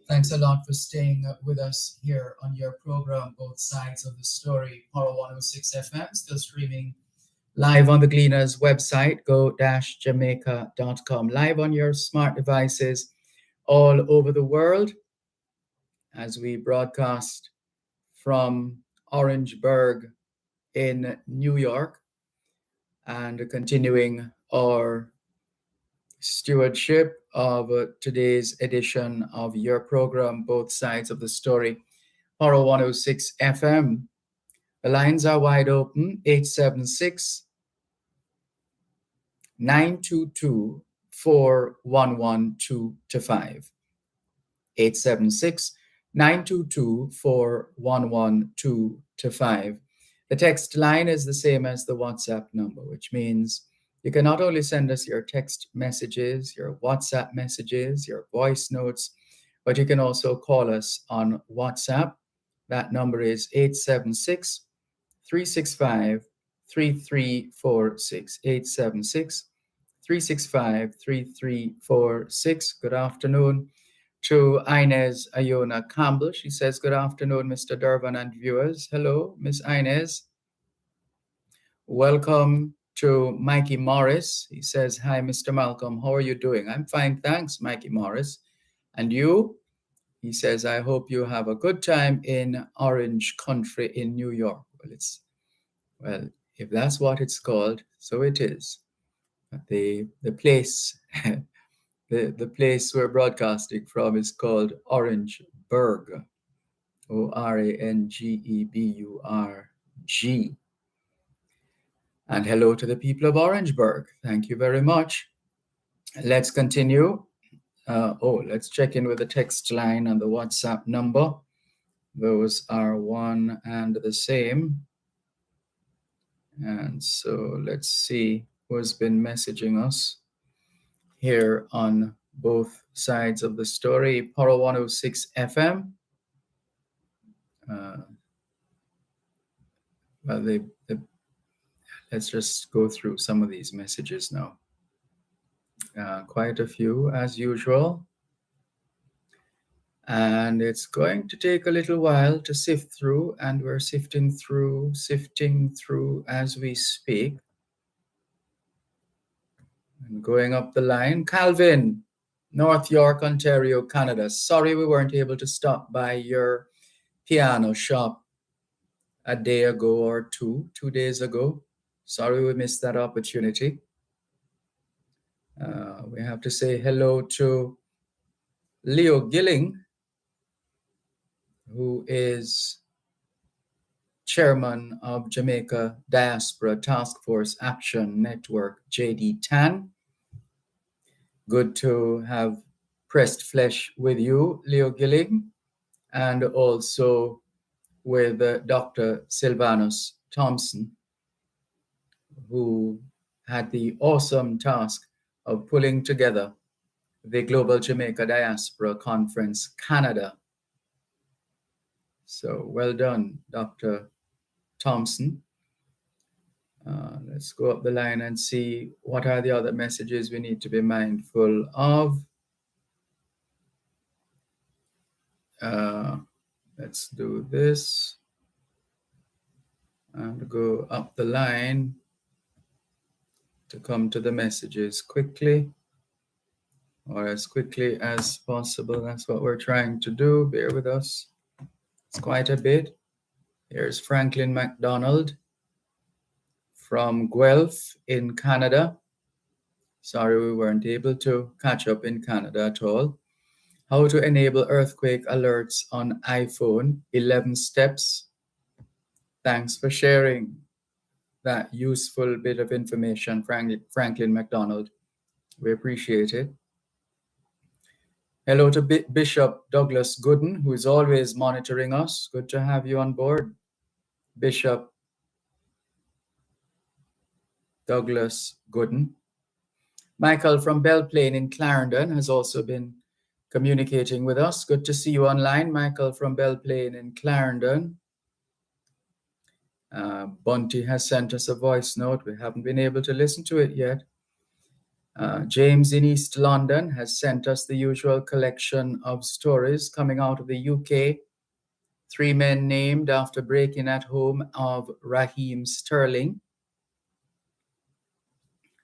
Thanks a lot for staying with us here on your program, Both Sides of the Story, Power 106 FM, still streaming live on the Gleaners website, go-jamaica.com, live on your smart devices all over the world as we broadcast from Orangeburg in New York and continuing our stewardship of today's edition of your program, Both Sides of the Story, Power 106 FM. The lines are wide open, 876 922 4112-5. 876 922 4112-5. The text line is the same as the WhatsApp number, which means you can not only send us your text messages, your WhatsApp messages, your voice notes, but you can also call us on WhatsApp. That number is 876 365 3346. 876 365 3346. Good afternoon to Inez Iona Campbell. She says, good afternoon, Mr. Dervan and viewers. Hello, Miss Inez. Welcome to Mikey Morris. He says, hi, Mr. Malcolm. How are you doing? I'm fine, thanks, Mikey Morris. And you? He says, I hope you have a good time in Orange Country in New York. Well, if that's what it's called, so it is. The place the place we're broadcasting from is called Orangeburg. Orangeburg. And hello to the people of Orangeburg. Thank you very much. Let's continue. Let's check in with the text line and the WhatsApp number. Those are one and the same. And so let's see who has been messaging us here on both sides of the story. Power 106 FM. Let's just go through some of these messages now. Quite a few as usual. And it's going to take a little while to sift through, and we're sifting through as we speak. And going up the line, Calvin, North York, Ontario, Canada. Sorry we weren't able to stop by your piano shop a day ago or 2 days ago. Sorry we missed that opportunity. We have to say hello to Leo Gilling, who is chairman of Jamaica Diaspora Task Force Action Network, JD-TAN. Good to have pressed flesh with you, Leo Gilling, and also with Dr. Sylvanus Thompson, who had the awesome task of pulling together the Global Jamaica Diaspora Conference, Canada. So well done, Dr. Thompson. Let's go up the line and see what are the other messages we need to be mindful of. Let's do this and go up the line to come to the messages quickly, or as quickly as possible. That's what we're trying to do. Bear with us. It's quite a bit. Here's Franklin MacDonald from Guelph in Canada. Sorry we weren't able to catch up in Canada at all. How to enable earthquake alerts on iPhone, 11 steps. Thanks for sharing that useful bit of information, Franklin MacDonald. We appreciate it. Hello to Bishop Douglas Gooden, who is always monitoring us. Good to have you on board, Bishop Douglas Gooden. Michael from Belle Plaine in Clarendon has also been communicating with us. Good to see you online, Michael from Belle Plaine in Clarendon. Bunty has sent us a voice note. We haven't been able to listen to it yet. James in East London has sent us the usual collection of stories coming out of the UK. 3 men named after breaking at home of Raheem Sterling.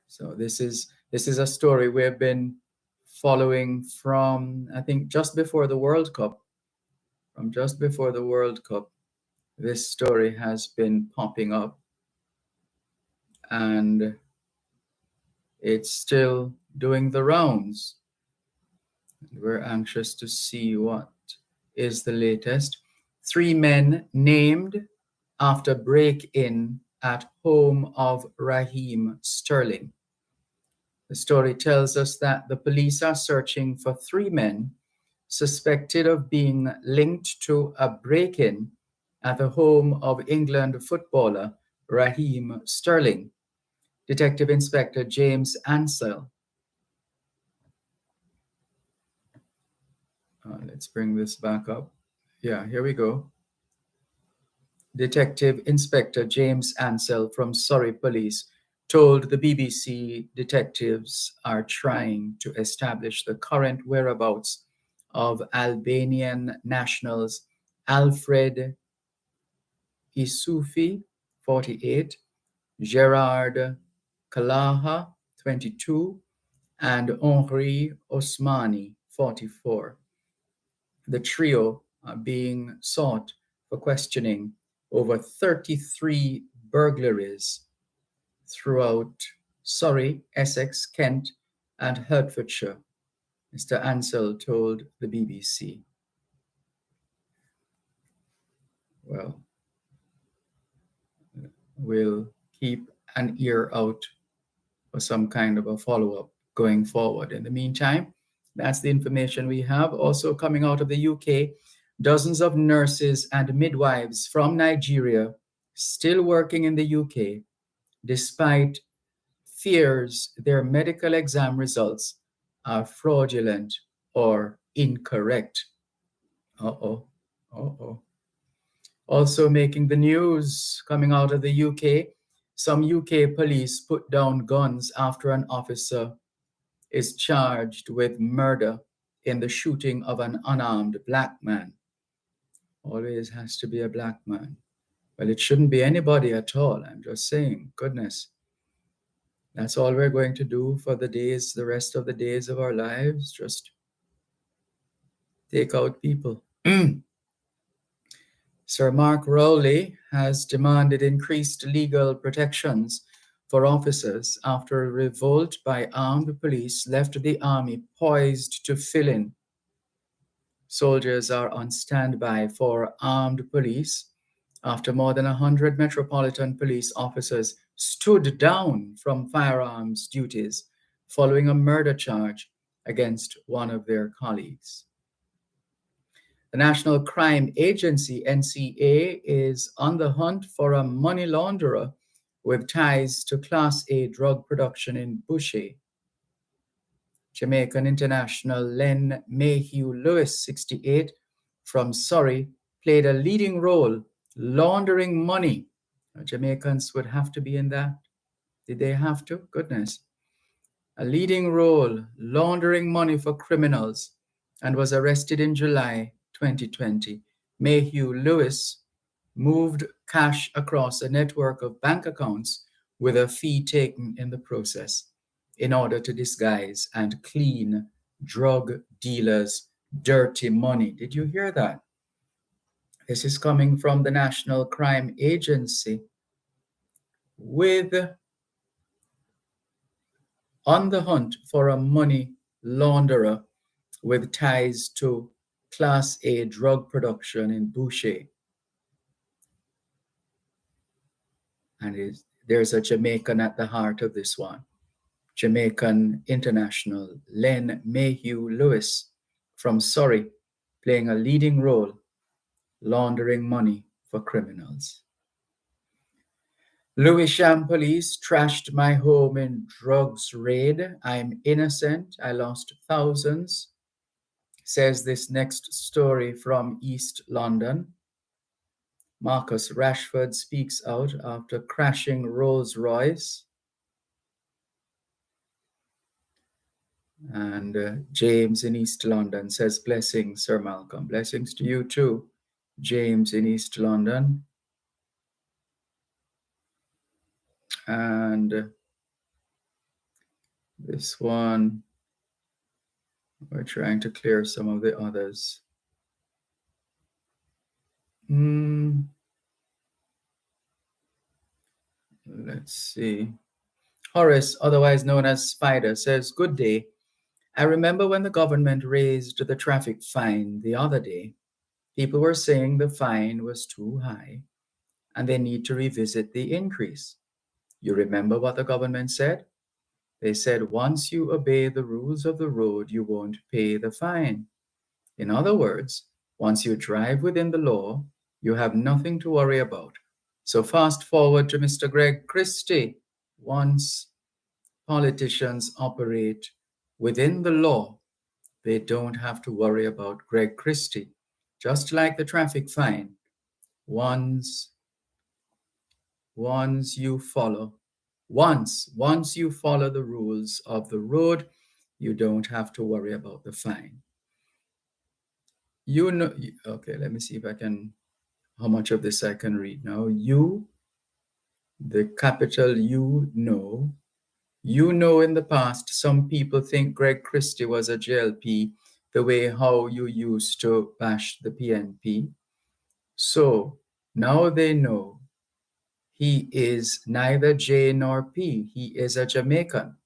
So this is a story we've been following from, I think, just before the World Cup. From just before the World Cup, this story has been popping up, and it's still doing the rounds. We're anxious to see what is the latest. 3 men named after break-in at home of Raheem Sterling. The story tells us that the police are searching for 3 men suspected of being linked to a break-in at the home of England footballer Raheem Sterling. Detective Inspector James Ansell. Let's bring this back up. Yeah, here we go. Detective Inspector James Ansell from Surrey Police told the BBC detectives are trying to establish the current whereabouts of Albanian nationals Alfred Isufi, 48, Gerard Kalaha, 22, and Henri Osmani, 44. The trio are being sought for questioning over 33 burglaries throughout Surrey, Essex, Kent, and Hertfordshire, Mr. Ansell told the BBC. Well, we'll keep an ear out for some kind of a follow-up going forward. In the meantime, that's the information we have. Also coming out of the UK, dozens of nurses and midwives from Nigeria still working in the UK despite fears their medical exam results are fraudulent or incorrect. Uh-oh. Uh-oh. Also making the news coming out of the UK, some UK police put down guns after an officer is charged with murder in the shooting of an unarmed black man. Always has to be a black man. Well, it shouldn't be anybody at all. I'm just saying, goodness. That's all we're going to do for the rest of the days of our lives. Just take out people. Sir Mark Rowley has demanded increased legal protections for officers after a revolt by armed police left the army poised to fill in. Soldiers are on standby for armed police after more than 100 Metropolitan Police officers stood down from firearms duties following a murder charge against one of their colleagues. The National Crime Agency, NCA, is on the hunt for a money launderer with ties to Class A drug production in Bushy. Jamaican international Len Mayhew Lewis, 68, from Surrey, played a leading role laundering money. Jamaicans would have to be in that. Did they have to? Goodness. A leading role laundering money for criminals and was arrested in July 2020. Mayhew Lewis moved cash across a network of bank accounts with a fee taken in the process in order to disguise and clean drug dealers' dirty money. Did you hear that? This is coming from the National Crime Agency with on the hunt for a money launderer with ties to Class A drug production in Boucher. And there's a Jamaican at the heart of this one. Jamaican international Len Mayhew Lewis from Surrey, playing a leading role laundering money for criminals. Lewisham police trashed my home in drugs raid. I'm innocent. I lost thousands, says this next story from East London. Marcus Rashford speaks out after crashing Rolls Royce. And James in East London says, blessings, Sir Malcolm. Blessings to you too, James in East London. And this one, we're trying to clear some of the others. Let's see. Horace, otherwise known as Spider, says, good day. I remember when the government raised the traffic fine the other day, people were saying the fine was too high and they need to revisit the increase. You remember what the government said? They said once you obey the rules of the road, you won't pay the fine. In other words, once you drive within the law, you have nothing to worry about. So fast forward to Mr. Greg Christie. Once politicians operate within the law, they don't have to worry about Greg Christie. Just like the traffic fine, once once you follow once you follow the rules of the road, you don't have to worry about the fine. You know, okay, let me see if I can, how much of this I can read now. You, the capital you know, in the past, some people think Greg Christie was a JLP the way how you used to bash the PNP. So now they know he is neither J nor P. He is a Jamaican.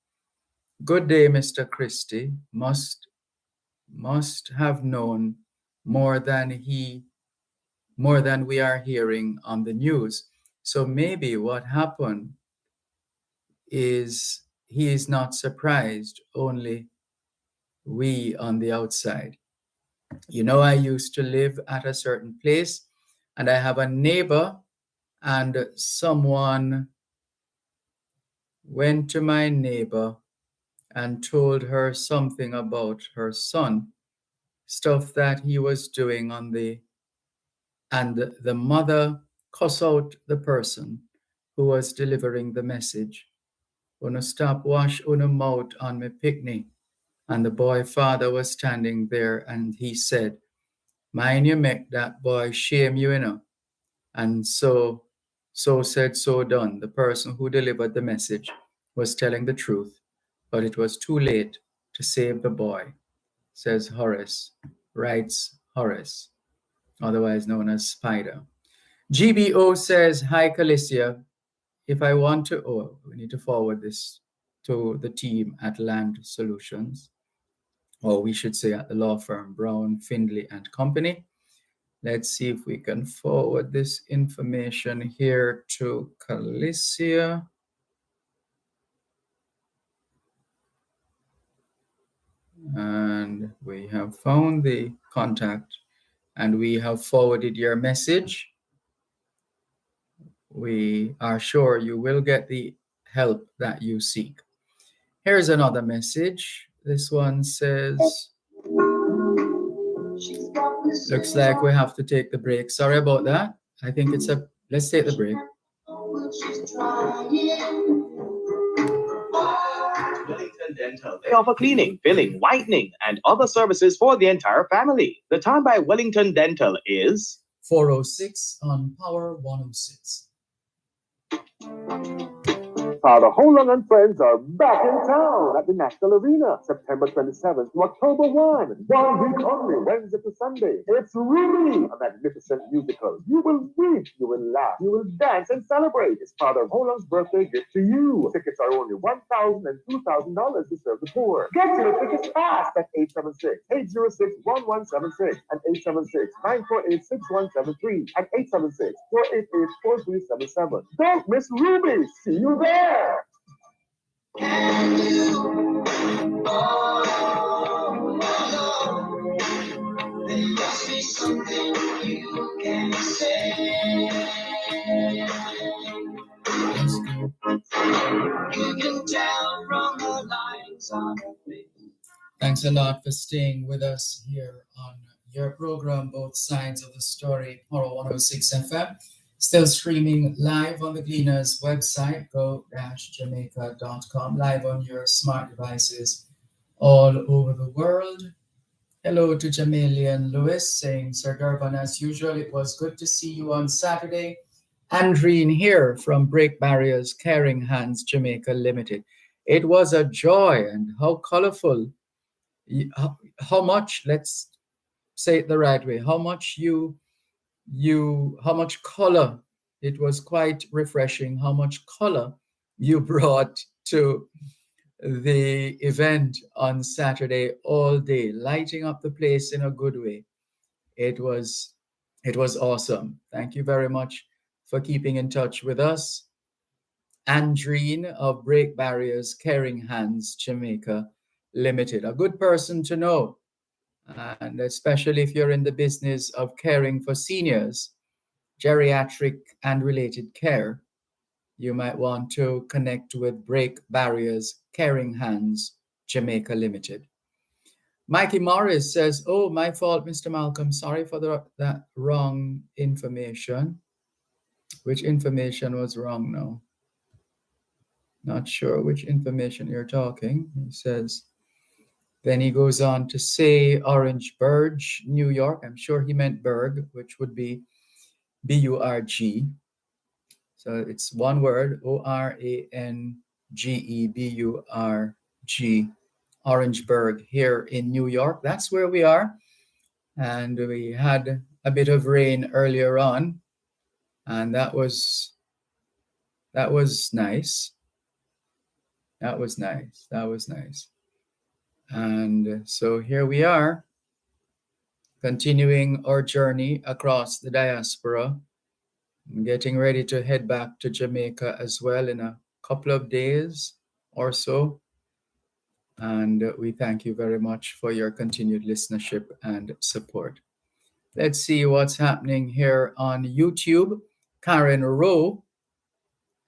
Good day, Mr. Christie. Must have known more than we are hearing on the news. So maybe what happened is he is not surprised, only we on the outside. You know, I used to live at a certain place and I have a neighbor, and someone went to my neighbor and told her something about her son, stuff that he was doing and the mother cuss out the person who was delivering the message. Una stop wash una mouth on me picnic. And the boy father was standing there and he said, mind you make that boy shame you, you know. And so said, so done. The person who delivered the message was telling the truth, but it was too late to save the boy, says Horace, writes Horace, otherwise known as Spider. GBO says, hi, Calicia. If I want to, we need to forward this to the team at Land Solutions, or we should say at the law firm Brown, Findlay and Company. Let's see if we can forward this information here to Calicia. And we have found the contact and we have forwarded your message. We are sure you will get the help that you seek. Here's another message. This one says, looks like we have to take the break. Sorry about that. I think let's take the break. Wellington Dental. They offer cleaning, filling, whitening, and other services for the entire family. The time by Wellington Dental is 4:06 on Power 106. Father Holon and friends are back in town at the National Arena, September 27th to October 1. 1 week only, Wednesday to Sunday. It's really a magnificent musical. You will weep, you will laugh, you will dance and celebrate. It's Father Holon's birthday gift to you. Tickets are only $1,000 and $2,000 to serve the poor. Get your tickets fast at 876-806-1176 and 876-948-6173 and 876-488-4377. Don't miss Ruby. See you there. Can you? There must be something you can say. You can tell from the lines on her face. Thanks a lot for staying with us here on your program, Both Sides of the Story, Power 106 FM. Still streaming live on the Gleaners website, go-jamaica.com, live on your smart devices all over the world. Hello to Jamalian Lewis saying, Sir Dervan, as usual, it was good to see you on Saturday. Andreen here from Break Barriers Caring Hands Jamaica Limited. It was a joy, and how colorful, how much, let's say it the right way, how much how much color. It was quite refreshing how much color you brought to the event on Saturday all day, lighting up the place in a good way. It was awesome. Thank you very much for keeping in touch with us. Andreen of Break Barriers Caring Hands Jamaica Limited, a good person to know, and especially if you're in the business of caring for seniors, geriatric and related care, you might want to connect with Break Barriers Caring Hands Jamaica Limited. Mikey Morris says, "Oh, my fault, Mr. Malcolm. Sorry for that wrong information." Which information was wrong now? Not sure which information you're talking. He says, then he goes on to say Orangeburg, New York. I'm sure he meant Berg, which would be B-U-R-G. So it's one word, O-R-A-N-G-E-B-U-R-G, Orangeburg here in New York. That's where we are. And we had a bit of rain earlier on, and that was nice. That was nice. And so here we are, continuing our journey across the diaspora. I'm getting ready to head back to Jamaica as well in a couple of days or so. And we thank you very much for your continued listenership and support. Let's see what's happening here on YouTube. Karen Rowe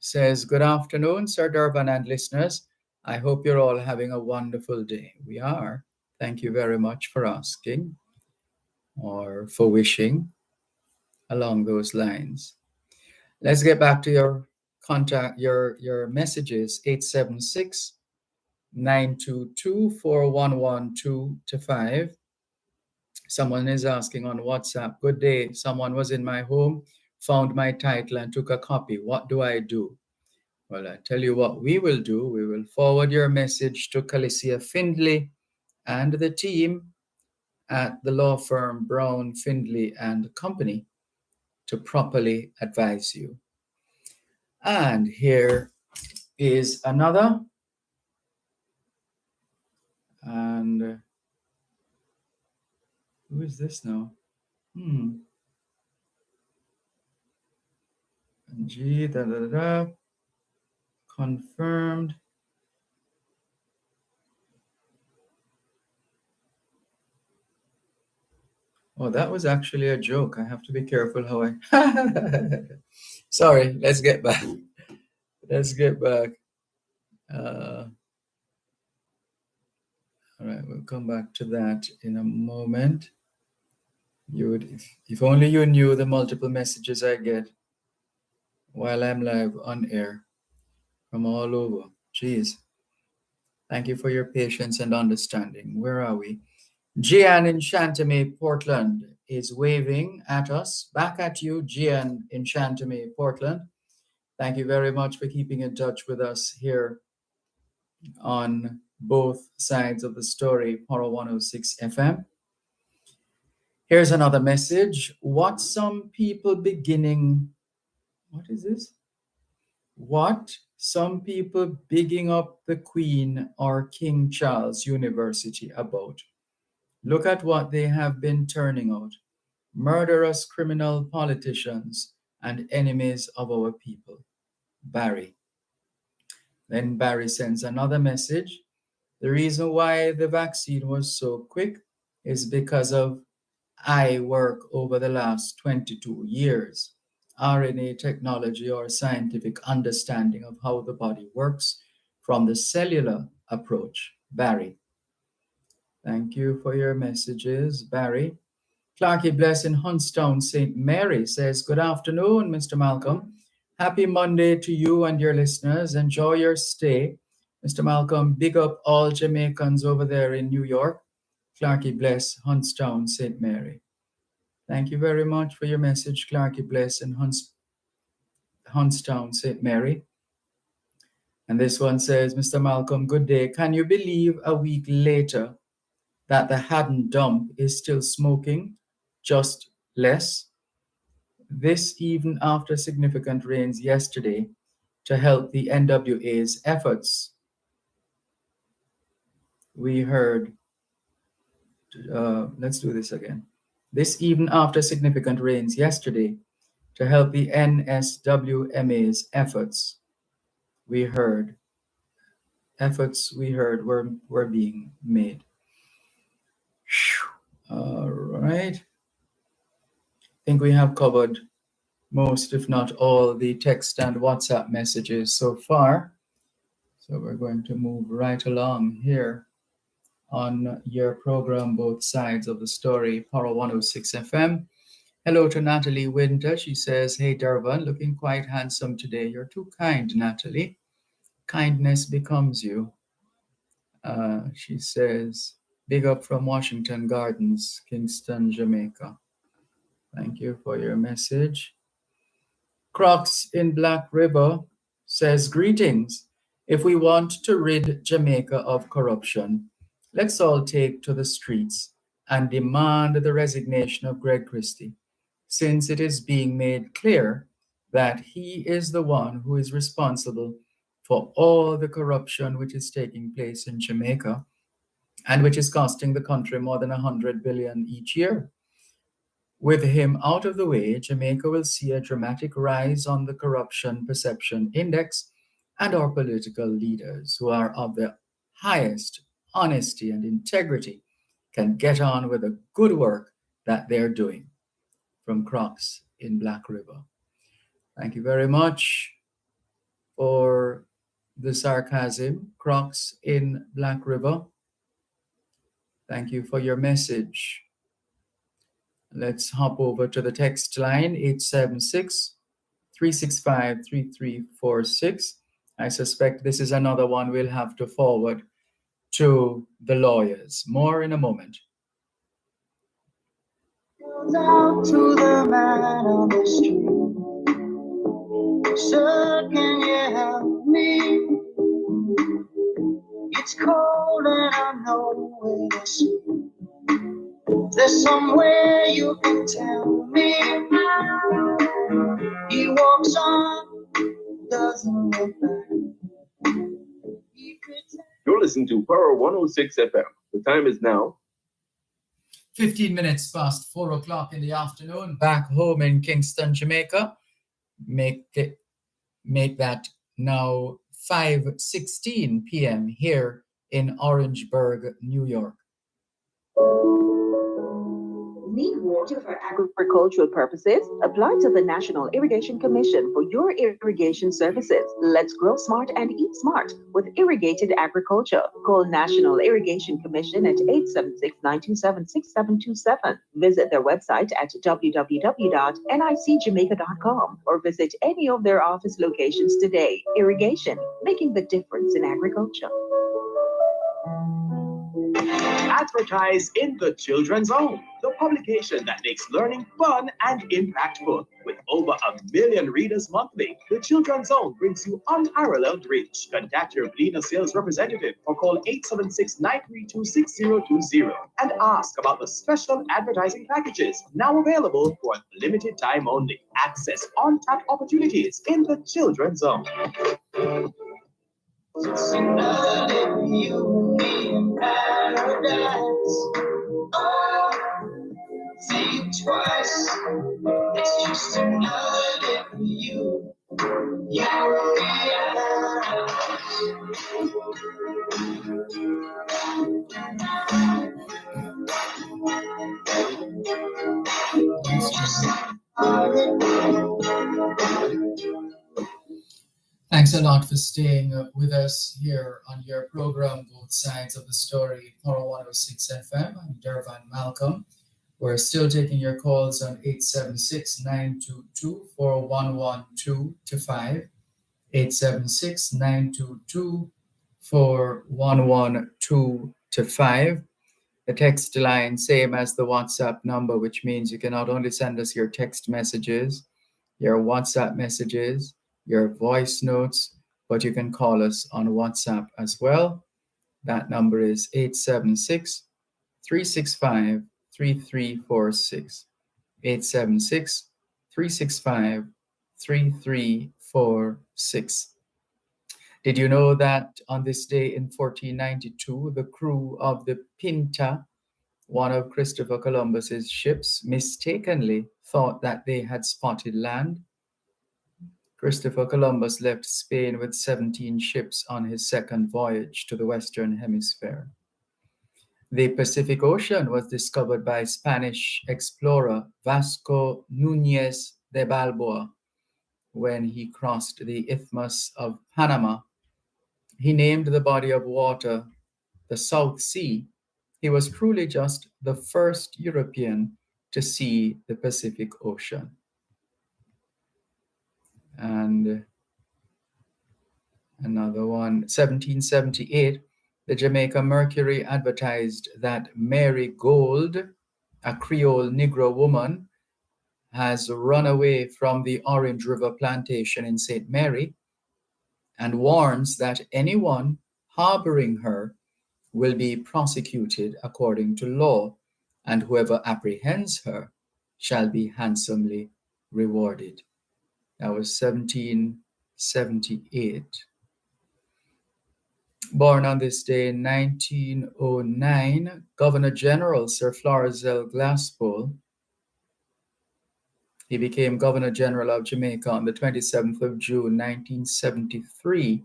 says, "Good afternoon, Sir Dervan and listeners. I hope you're all having a wonderful day." We are. Thank you very much for asking or for wishing along those lines. Let's get back to your contact, your messages, 876-922-4112-5. Someone is asking on WhatsApp, "Good day. Someone was in my home, found my title and took a copy. What do I do?" Well, I tell you what we will do. We will forward your message to Calicia Findlay and the team at the law firm Brown, Findlay and Company to properly advise you. And here is another. And who is this now? G, confirmed. Oh, that was actually a joke. I have to be careful how I... Sorry, let's get back. All right, we'll come back to that in a moment. You would, if only you knew the multiple messages I get while I'm live on air from all over. Jeez. Thank you for your patience and understanding. Where are we? Gian in Chantemay, Portland is waving at us. Back at you, Gian in Chantemay, Portland. Thank you very much for keeping in touch with us here on both sides of the story, Poro 106 FM. Here's another message. What some people bigging up the Queen or King Charles University about. Look at what they have been turning out. Murderous criminal politicians and enemies of our people. Barry. Then Barry sends another message. The reason why the vaccine was so quick is because of eye work over the last 22 years. RNA technology or scientific understanding of how the body works from the cellular approach. Barry. Thank you for your messages, Barry. Clarky Bless in Huntstown, St. Mary says, "Good afternoon, Mr. Malcolm. Happy Monday to you and your listeners. Enjoy your stay. Mr. Malcolm, big up all Jamaicans over there in New York." Clarky Bless, Huntstown, St. Mary. Thank you very much for your message, Clarky Bless in Huntstown, St. Mary. And this one says, "Mr. Malcolm, good day. Can you believe a week later that the Haddon dump is still smoking, just less? This even after significant rains yesterday to help the NWA's efforts." we heard, let's do this again. This even after significant rains yesterday to help the NSWMA's efforts were being made. All right. I think we have covered most, if not all, the text and WhatsApp messages so far. So we're going to move right along here on your program, Both Sides of the Story, Power 106 FM. Hello to Natalie Winter. She says, hey, Dervan, looking quite handsome today. You're too kind, Natalie. Kindness becomes you. She says, big up from Washington Gardens, Kingston, Jamaica. Thank you for your message. Crocs in Black River says, greetings. If we want to rid Jamaica of corruption, let's all take to the streets and demand the resignation of Greg Christie, since it is being made clear that he is the one who is responsible for all the corruption which is taking place in Jamaica and which is costing the country more than 100 billion each year. With him out of the way, Jamaica will see a dramatic rise on the corruption perception index, and our political leaders, who are of the highest honesty and integrity, can get on with the good work that they're doing. From Crocs in Black River. Thank you very much for the sarcasm, Crocs in Black River. Thank you for your message. Let's hop over to the text line, 876-365-3346. I suspect this is another one we'll have to forward to the lawyers. More in a moment. Out to the man on the street. Sir, can you help me? It's cold and I'm nowhere to see. There's somewhere you can tell me. He walks on, doesn't look back. You're listening to Power 106 FM. The time is now 15 minutes past 4 o'clock in the afternoon, back home in Kingston, Jamaica. Make that now 5:16 p.m. here in Orangeburg, New York. Need water for agricultural purposes? Apply to the National Irrigation Commission for your irrigation services. Let's grow smart and eat smart with irrigated agriculture. Call National Irrigation Commission at 876-927-6727. Visit their website at www.nicjamaica.com or visit any of their office locations today. Irrigation, making the difference in agriculture. Advertise in the Children's Zone, the publication that makes learning fun and impactful. With over 1 million readers monthly, the Children's Zone brings you unparalleled reach. Contact your Gleaner sales representative or call 876-932-6020 and ask about the special advertising packages now available for a limited time only. Access untapped opportunities in the Children's Zone. It's another day for you and me in paradise. Oh, think twice. It's just another day for you. You and me in paradise. It's just another day. Thanks a lot for staying with us here on your program, Both Sides of the Story, Power 106 FM. I'm Dervan Malcolm. We're still taking your calls on 876-922-4112-5, 876-922-4112-5. The text line, same as the WhatsApp number, which means you can not only send us your text messages, your WhatsApp messages, your voice notes, but you can call us on WhatsApp as well. That number is 876-365-3346. 876-365-3346. Did you know that on this day in 1492, the crew of the Pinta, one of Christopher Columbus's ships, mistakenly thought that they had spotted land? Christopher Columbus left Spain with 17 ships on his second voyage to the Western Hemisphere. The Pacific Ocean was discovered by Spanish explorer Vasco Núñez de Balboa when he crossed the Isthmus of Panama. He named the body of water the South Sea. He was truly just the first European to see the Pacific Ocean. And another one, 1778, the Jamaica Mercury advertised that Mary Gold, a Creole Negro woman, has run away from the Orange River plantation in St. Mary and warns that anyone harboring her will be prosecuted according to law, and whoever apprehends her shall be handsomely rewarded. That was 1778. Born on this day in 1909, Governor General Sir Florizel Glasspool. He became Governor General of Jamaica on the 27th of June, 1973.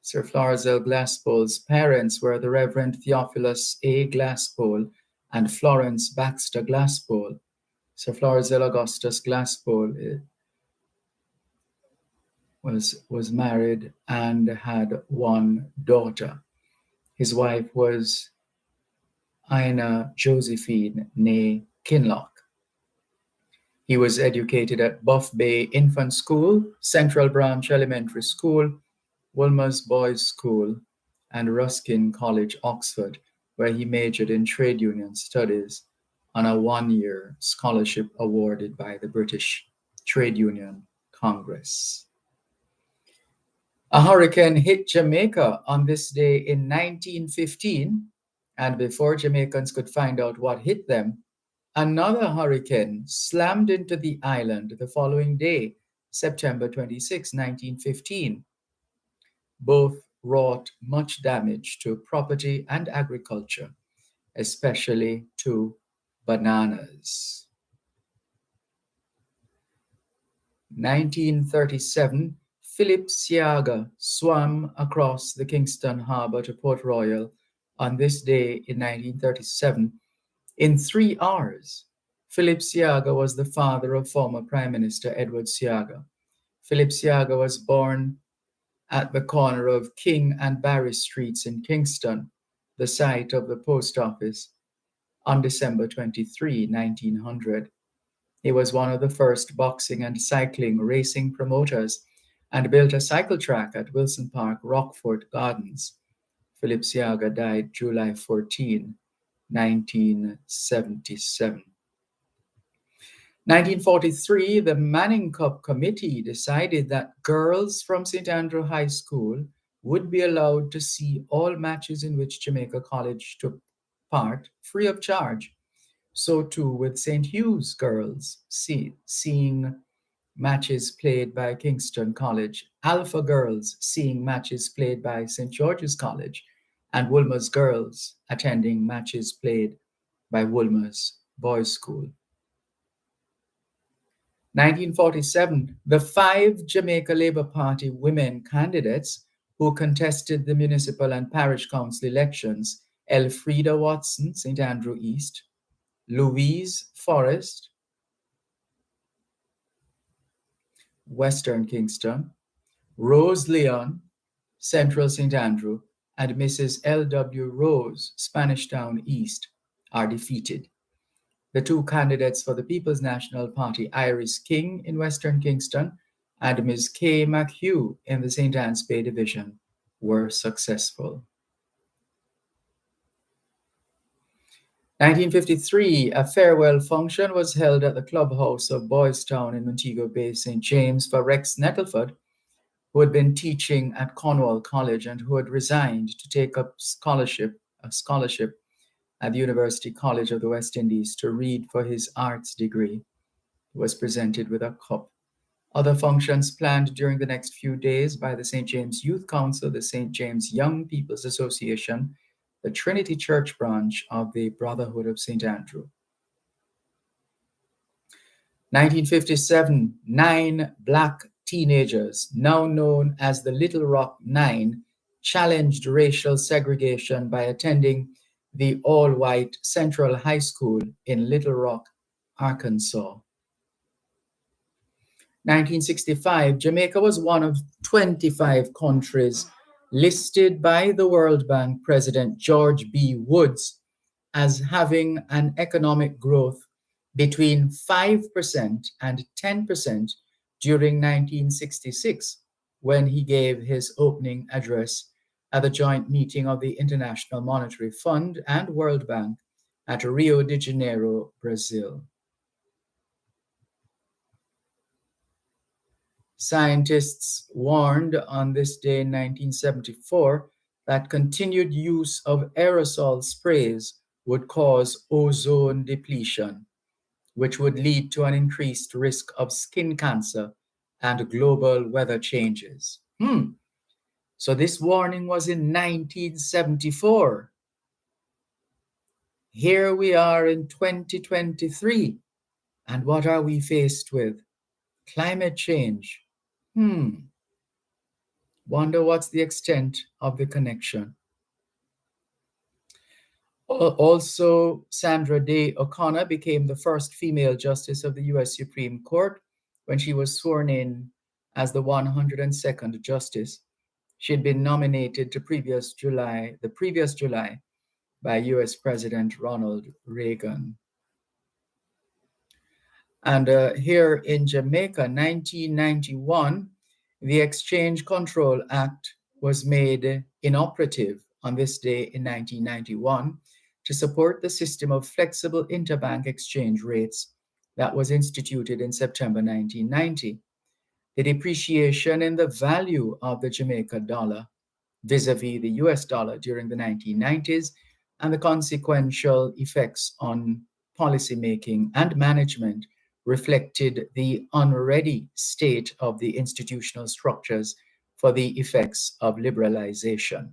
Sir Florizel Glasspool's parents were the Reverend Theophilus A. Glasspool and Florence Baxter Glasspool. Sir Florizel Augustus Glasspool was married and had one daughter. His wife was Ina Josephine née Kinloch. He was educated at Buff Bay Infant School, Central Branch Elementary School, Wolmer's Boys School, and Ruskin College, Oxford, where he majored in trade union studies on a one-year scholarship awarded by the British Trade Union Congress. A hurricane hit Jamaica on this day in 1915, and before Jamaicans could find out what hit them, another hurricane slammed into the island the following day, September 26, 1915. Both wrought much damage to property and agriculture, especially to bananas. 1937, Philip Siaga swam across the Kingston Harbor to Port Royal on this day in 1937 in 3 hours. Philip Siaga was the father of former Prime Minister Edward Siaga. Philip Siaga was born at the corner of King and Barry Streets in Kingston, the site of the post office, on December 23, 1900. He was one of the first boxing and cycling racing promoters and built a cycle track at Wilson Park, Rockford Gardens. Philip Siaga died July 14, 1977. 1943, the Manning Cup Committee decided that girls from St. Andrew High School would be allowed to see all matches in which Jamaica College took part free of charge. So too with St. Hugh's girls seeing matches played by Kingston College, Alpha girls seeing matches played by St. George's College, and Wolmer's girls attending matches played by Wolmer's Boys School. 1947, the 5 Jamaica Labour Party women candidates who contested the municipal and parish council elections, Elfrida Watson, St. Andrew East, Louise Forrest, Western Kingston, Rose Leon, Central St. Andrew, and Mrs. L.W. Rose, Spanish Town East, are defeated. The 2 candidates for the People's National Party, Iris King in Western Kingston and Ms. Kay McHugh in the St. Anne's Bay Division, were successful. 1953, a farewell function was held at the clubhouse of Boys Town in Montego Bay, St. James, for Rex Nettleford, who had been teaching at Cornwall College and who had resigned to take up a scholarship at the University College of the West Indies to read for his arts degree. He was presented with a cup Other functions planned during the next few days by the St. James Youth Council, the St. James Young People's Association, the Trinity Church branch of the Brotherhood of St. Andrew. 1957, 9 black teenagers, now known as the Little Rock Nine, challenged racial segregation by attending the all-white Central High School in Little Rock, Arkansas. 1965, Jamaica was one of 25 countries listed by the World Bank President George B. Woods as having an economic growth between 5% and 10% during 1966, when he gave his opening address at the joint meeting of the International Monetary Fund and World Bank at Rio de Janeiro, Brazil. Scientists warned on this day in 1974 that continued use of aerosol sprays would cause ozone depletion, which would lead to an increased risk of skin cancer and global weather changes. So this warning was in 1974. Here we are in 2023, and what are we faced with? Climate change. Wonder what's the extent of the connection. Also, Sandra Day O'Connor became the first female justice of the U.S. Supreme Court when she was sworn in as the 102nd justice. She had been nominated to the previous July by U.S. President Ronald Reagan. And here in Jamaica, 1991, the Exchange Control Act was made inoperative on this day in 1991 to support the system of flexible interbank exchange rates that was instituted in September 1990. The depreciation in the value of the Jamaica dollar vis-a-vis the US dollar during the 1990s and the consequential effects on policymaking and management reflected the unready state of the institutional structures for the effects of liberalization.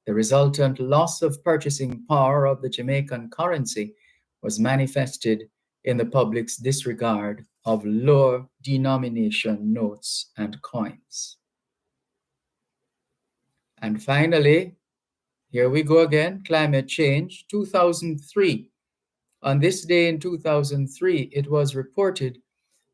The resultant loss of purchasing power of the Jamaican currency was manifested in the public's disregard of lower denomination notes and coins. And finally, here we go again, climate change, 2003. On this day in 2003, it was reported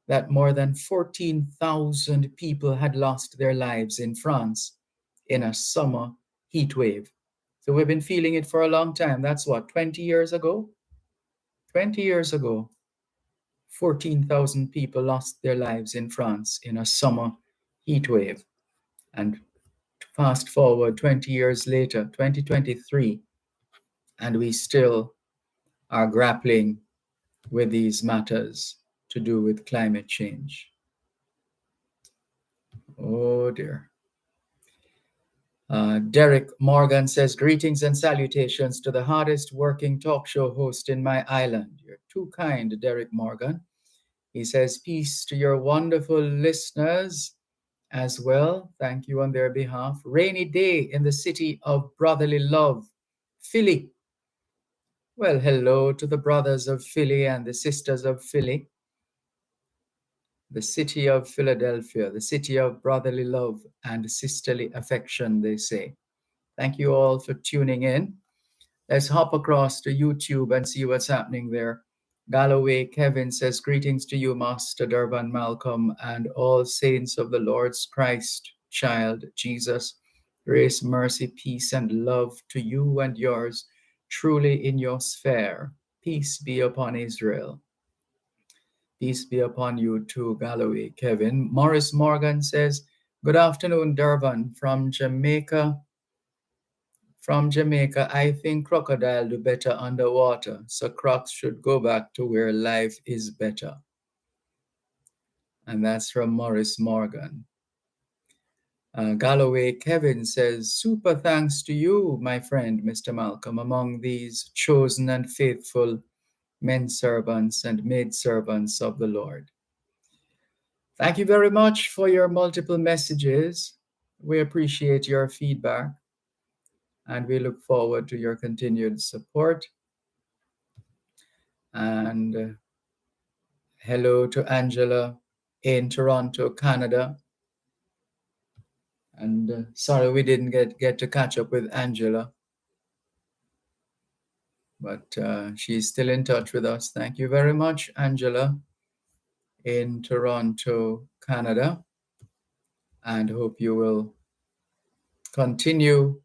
that more than 14,000 people had lost their lives in France in a summer heat wave. So we've been feeling it for a long time. That's what, 20 years ago? 20 years ago, 14,000 people lost their lives in France in a summer heat wave. And fast forward 20 years later, 2023, and we still are grappling with these matters to do with climate change. Oh dear. Derek Morgan says, greetings and salutations to the hardest working talk show host in my island. You're too kind, Derek Morgan. He says, peace to your wonderful listeners as well. Thank you on their behalf. Rainy day in the city of brotherly love, Philly. Well, hello to the brothers of Philly and the sisters of Philly. The city of Philadelphia, the city of brotherly love and sisterly affection, they say. Thank you all for tuning in. Let's hop across to YouTube and see what's happening there. Galloway Kevin says, greetings to you, Master Dervan Malcolm, and all saints of the Lord's Christ, child Jesus. Grace, mercy, peace, and love to you and yours, truly in your sphere. Peace be upon Israel. Peace be upon you too, Galloway Kevin. Morris Morgan says, good afternoon, Dervan, from Jamaica. From Jamaica, I think crocodile do better underwater, so crocs should go back to where life is better. And that's from Morris Morgan. Galloway Kevin says, super thanks to you, my friend, Mr. Malcolm, among these chosen and faithful men servants and maid servants of the Lord. Thank you very much for your multiple messages. We appreciate your feedback and we look forward to your continued support. And hello to Angela in Toronto, Canada. And sorry we didn't get to catch up with Angela, but she's still in touch with us. Thank you very much, Angela in Toronto, Canada. And hope you will continue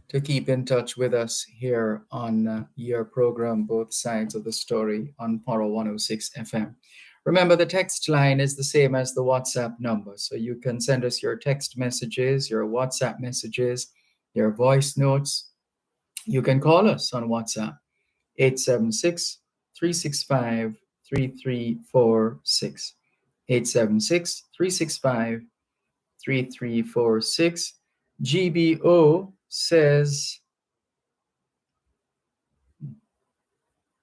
to keep in touch with us here on your program, Both Sides of the Story on Paro 106 FM. Remember, the text line is the same as the WhatsApp number. So you can send us your text messages, your WhatsApp messages, your voice notes. You can call us on WhatsApp, 876-365-3346. 876-365-3346. GBO says,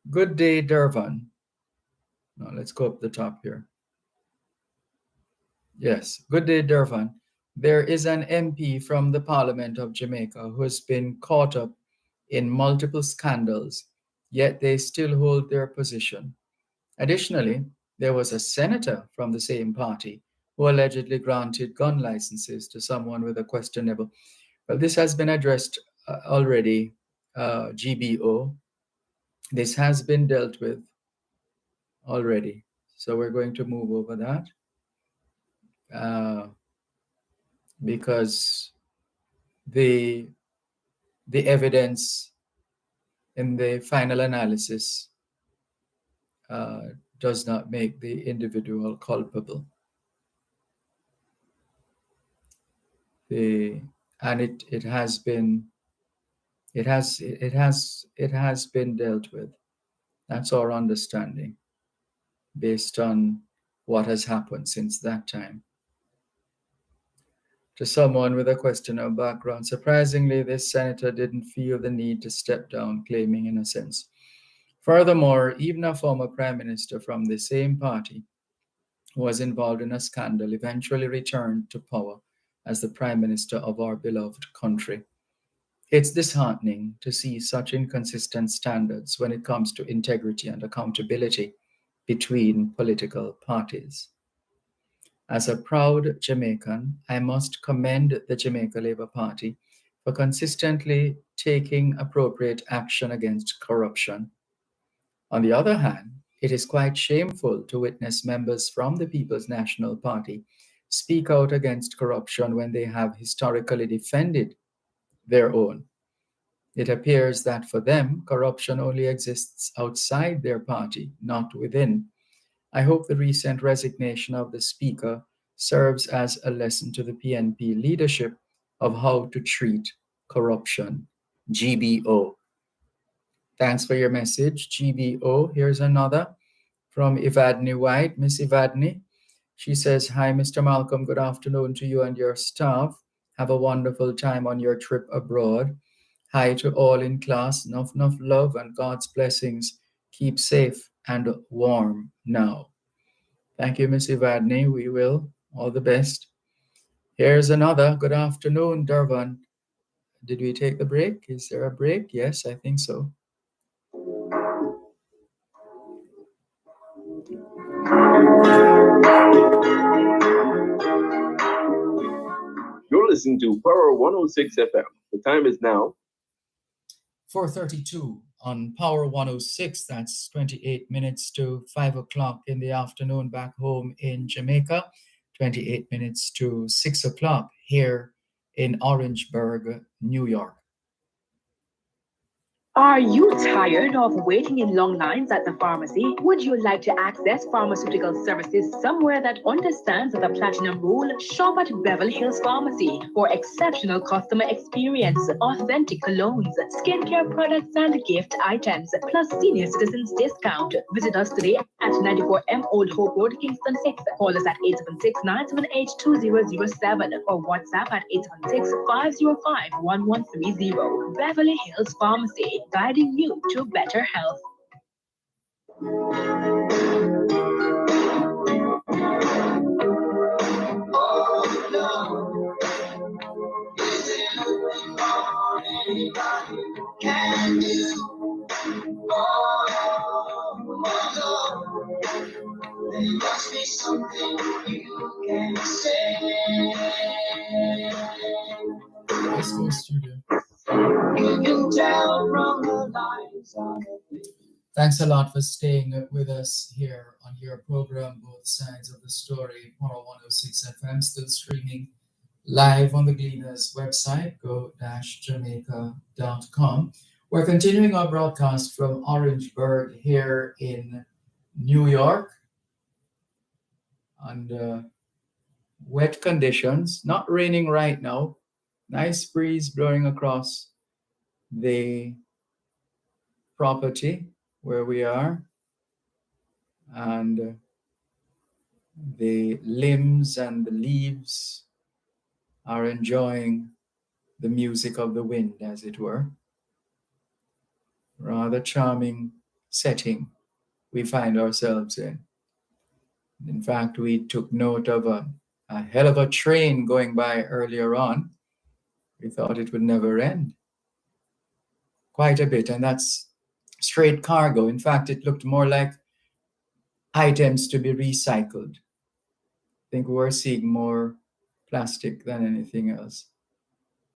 good day, Dervan. Now let's go up the top here. Yes, good day, Dervan. There is an MP from the Parliament of Jamaica who has been caught up in multiple scandals, yet they still hold their position. Additionally, there was a senator from the same party who allegedly granted gun licenses to someone with a questionable. Well, this has been addressed already, GBO. This has been dealt with already. So we're going to move over that because the evidence in the final analysis does not make the individual culpable. And it has been dealt with. That's our understanding based on what has happened since that time. To someone with a questionable background, surprisingly, this senator didn't feel the need to step down, claiming innocence. Furthermore, even a former prime minister from the same party who was involved in a scandal eventually returned to power as the prime minister of our beloved country. It's disheartening to see such inconsistent standards when it comes to integrity and accountability between political parties. As a proud Jamaican, I must commend the Jamaica Labour Party for consistently taking appropriate action against corruption. On the other hand, it is quite shameful to witness members from the People's National Party speak out against corruption when they have historically defended their own. It appears that for them, corruption only exists outside their party, not within. I hope the recent resignation of the Speaker serves as a lesson to the PNP leadership of how to treat corruption. GBO. Thanks for your message, GBO. Here's another from Evadne White. Miss Evadne, she says, hi, Mr. Malcolm. Good afternoon to you and your staff. Have a wonderful time on your trip abroad. Hi to all in class. Enough love and God's blessings. Keep safe and warm now. Thank you, Miss Evadne. We will. All the best. Here's another. Good afternoon, Dervan. Did we take the break? Is there a break? Yes, I think so. You're listening to Power 106 FM. The time is now 4:32 on Power 106. That's 28 minutes to 5 o'clock in the afternoon back home in Jamaica. 28 minutes to 6 o'clock here in Orangeburg, New York. Are you tired of waiting in long lines at the pharmacy? Would you like to access pharmaceutical services somewhere that understands the platinum rule? Shop at Beverly Hills Pharmacy for exceptional customer experience, authentic colognes, skincare products, and gift items, plus senior citizens discount. Visit us today at 94M Old Hope Road, Kingston 6. Call us at 876-978-2007 or WhatsApp at 876-505-1130. Beverly Hills Pharmacy, guiding you to better health. There must be something you can say. Let's go studio. You can tell from the lines on her face. Thanks a lot for staying with us here on your program, Both Sides of the Story, Power 106 FM, still streaming live on the Gleaners website, go-jamaica.com. We're continuing our broadcast from Orangeburg here in New York under wet conditions, not raining right now, nice breeze blowing across the property where we are, and the limbs and the leaves are enjoying the music of the wind, as it were. Rather charming setting we find ourselves in. In fact, we took note of a hell of a train going by earlier on. We thought it would never end. Quite a bit, and that's straight cargo. In fact, it looked more like items to be recycled. I think we were seeing more plastic than anything else.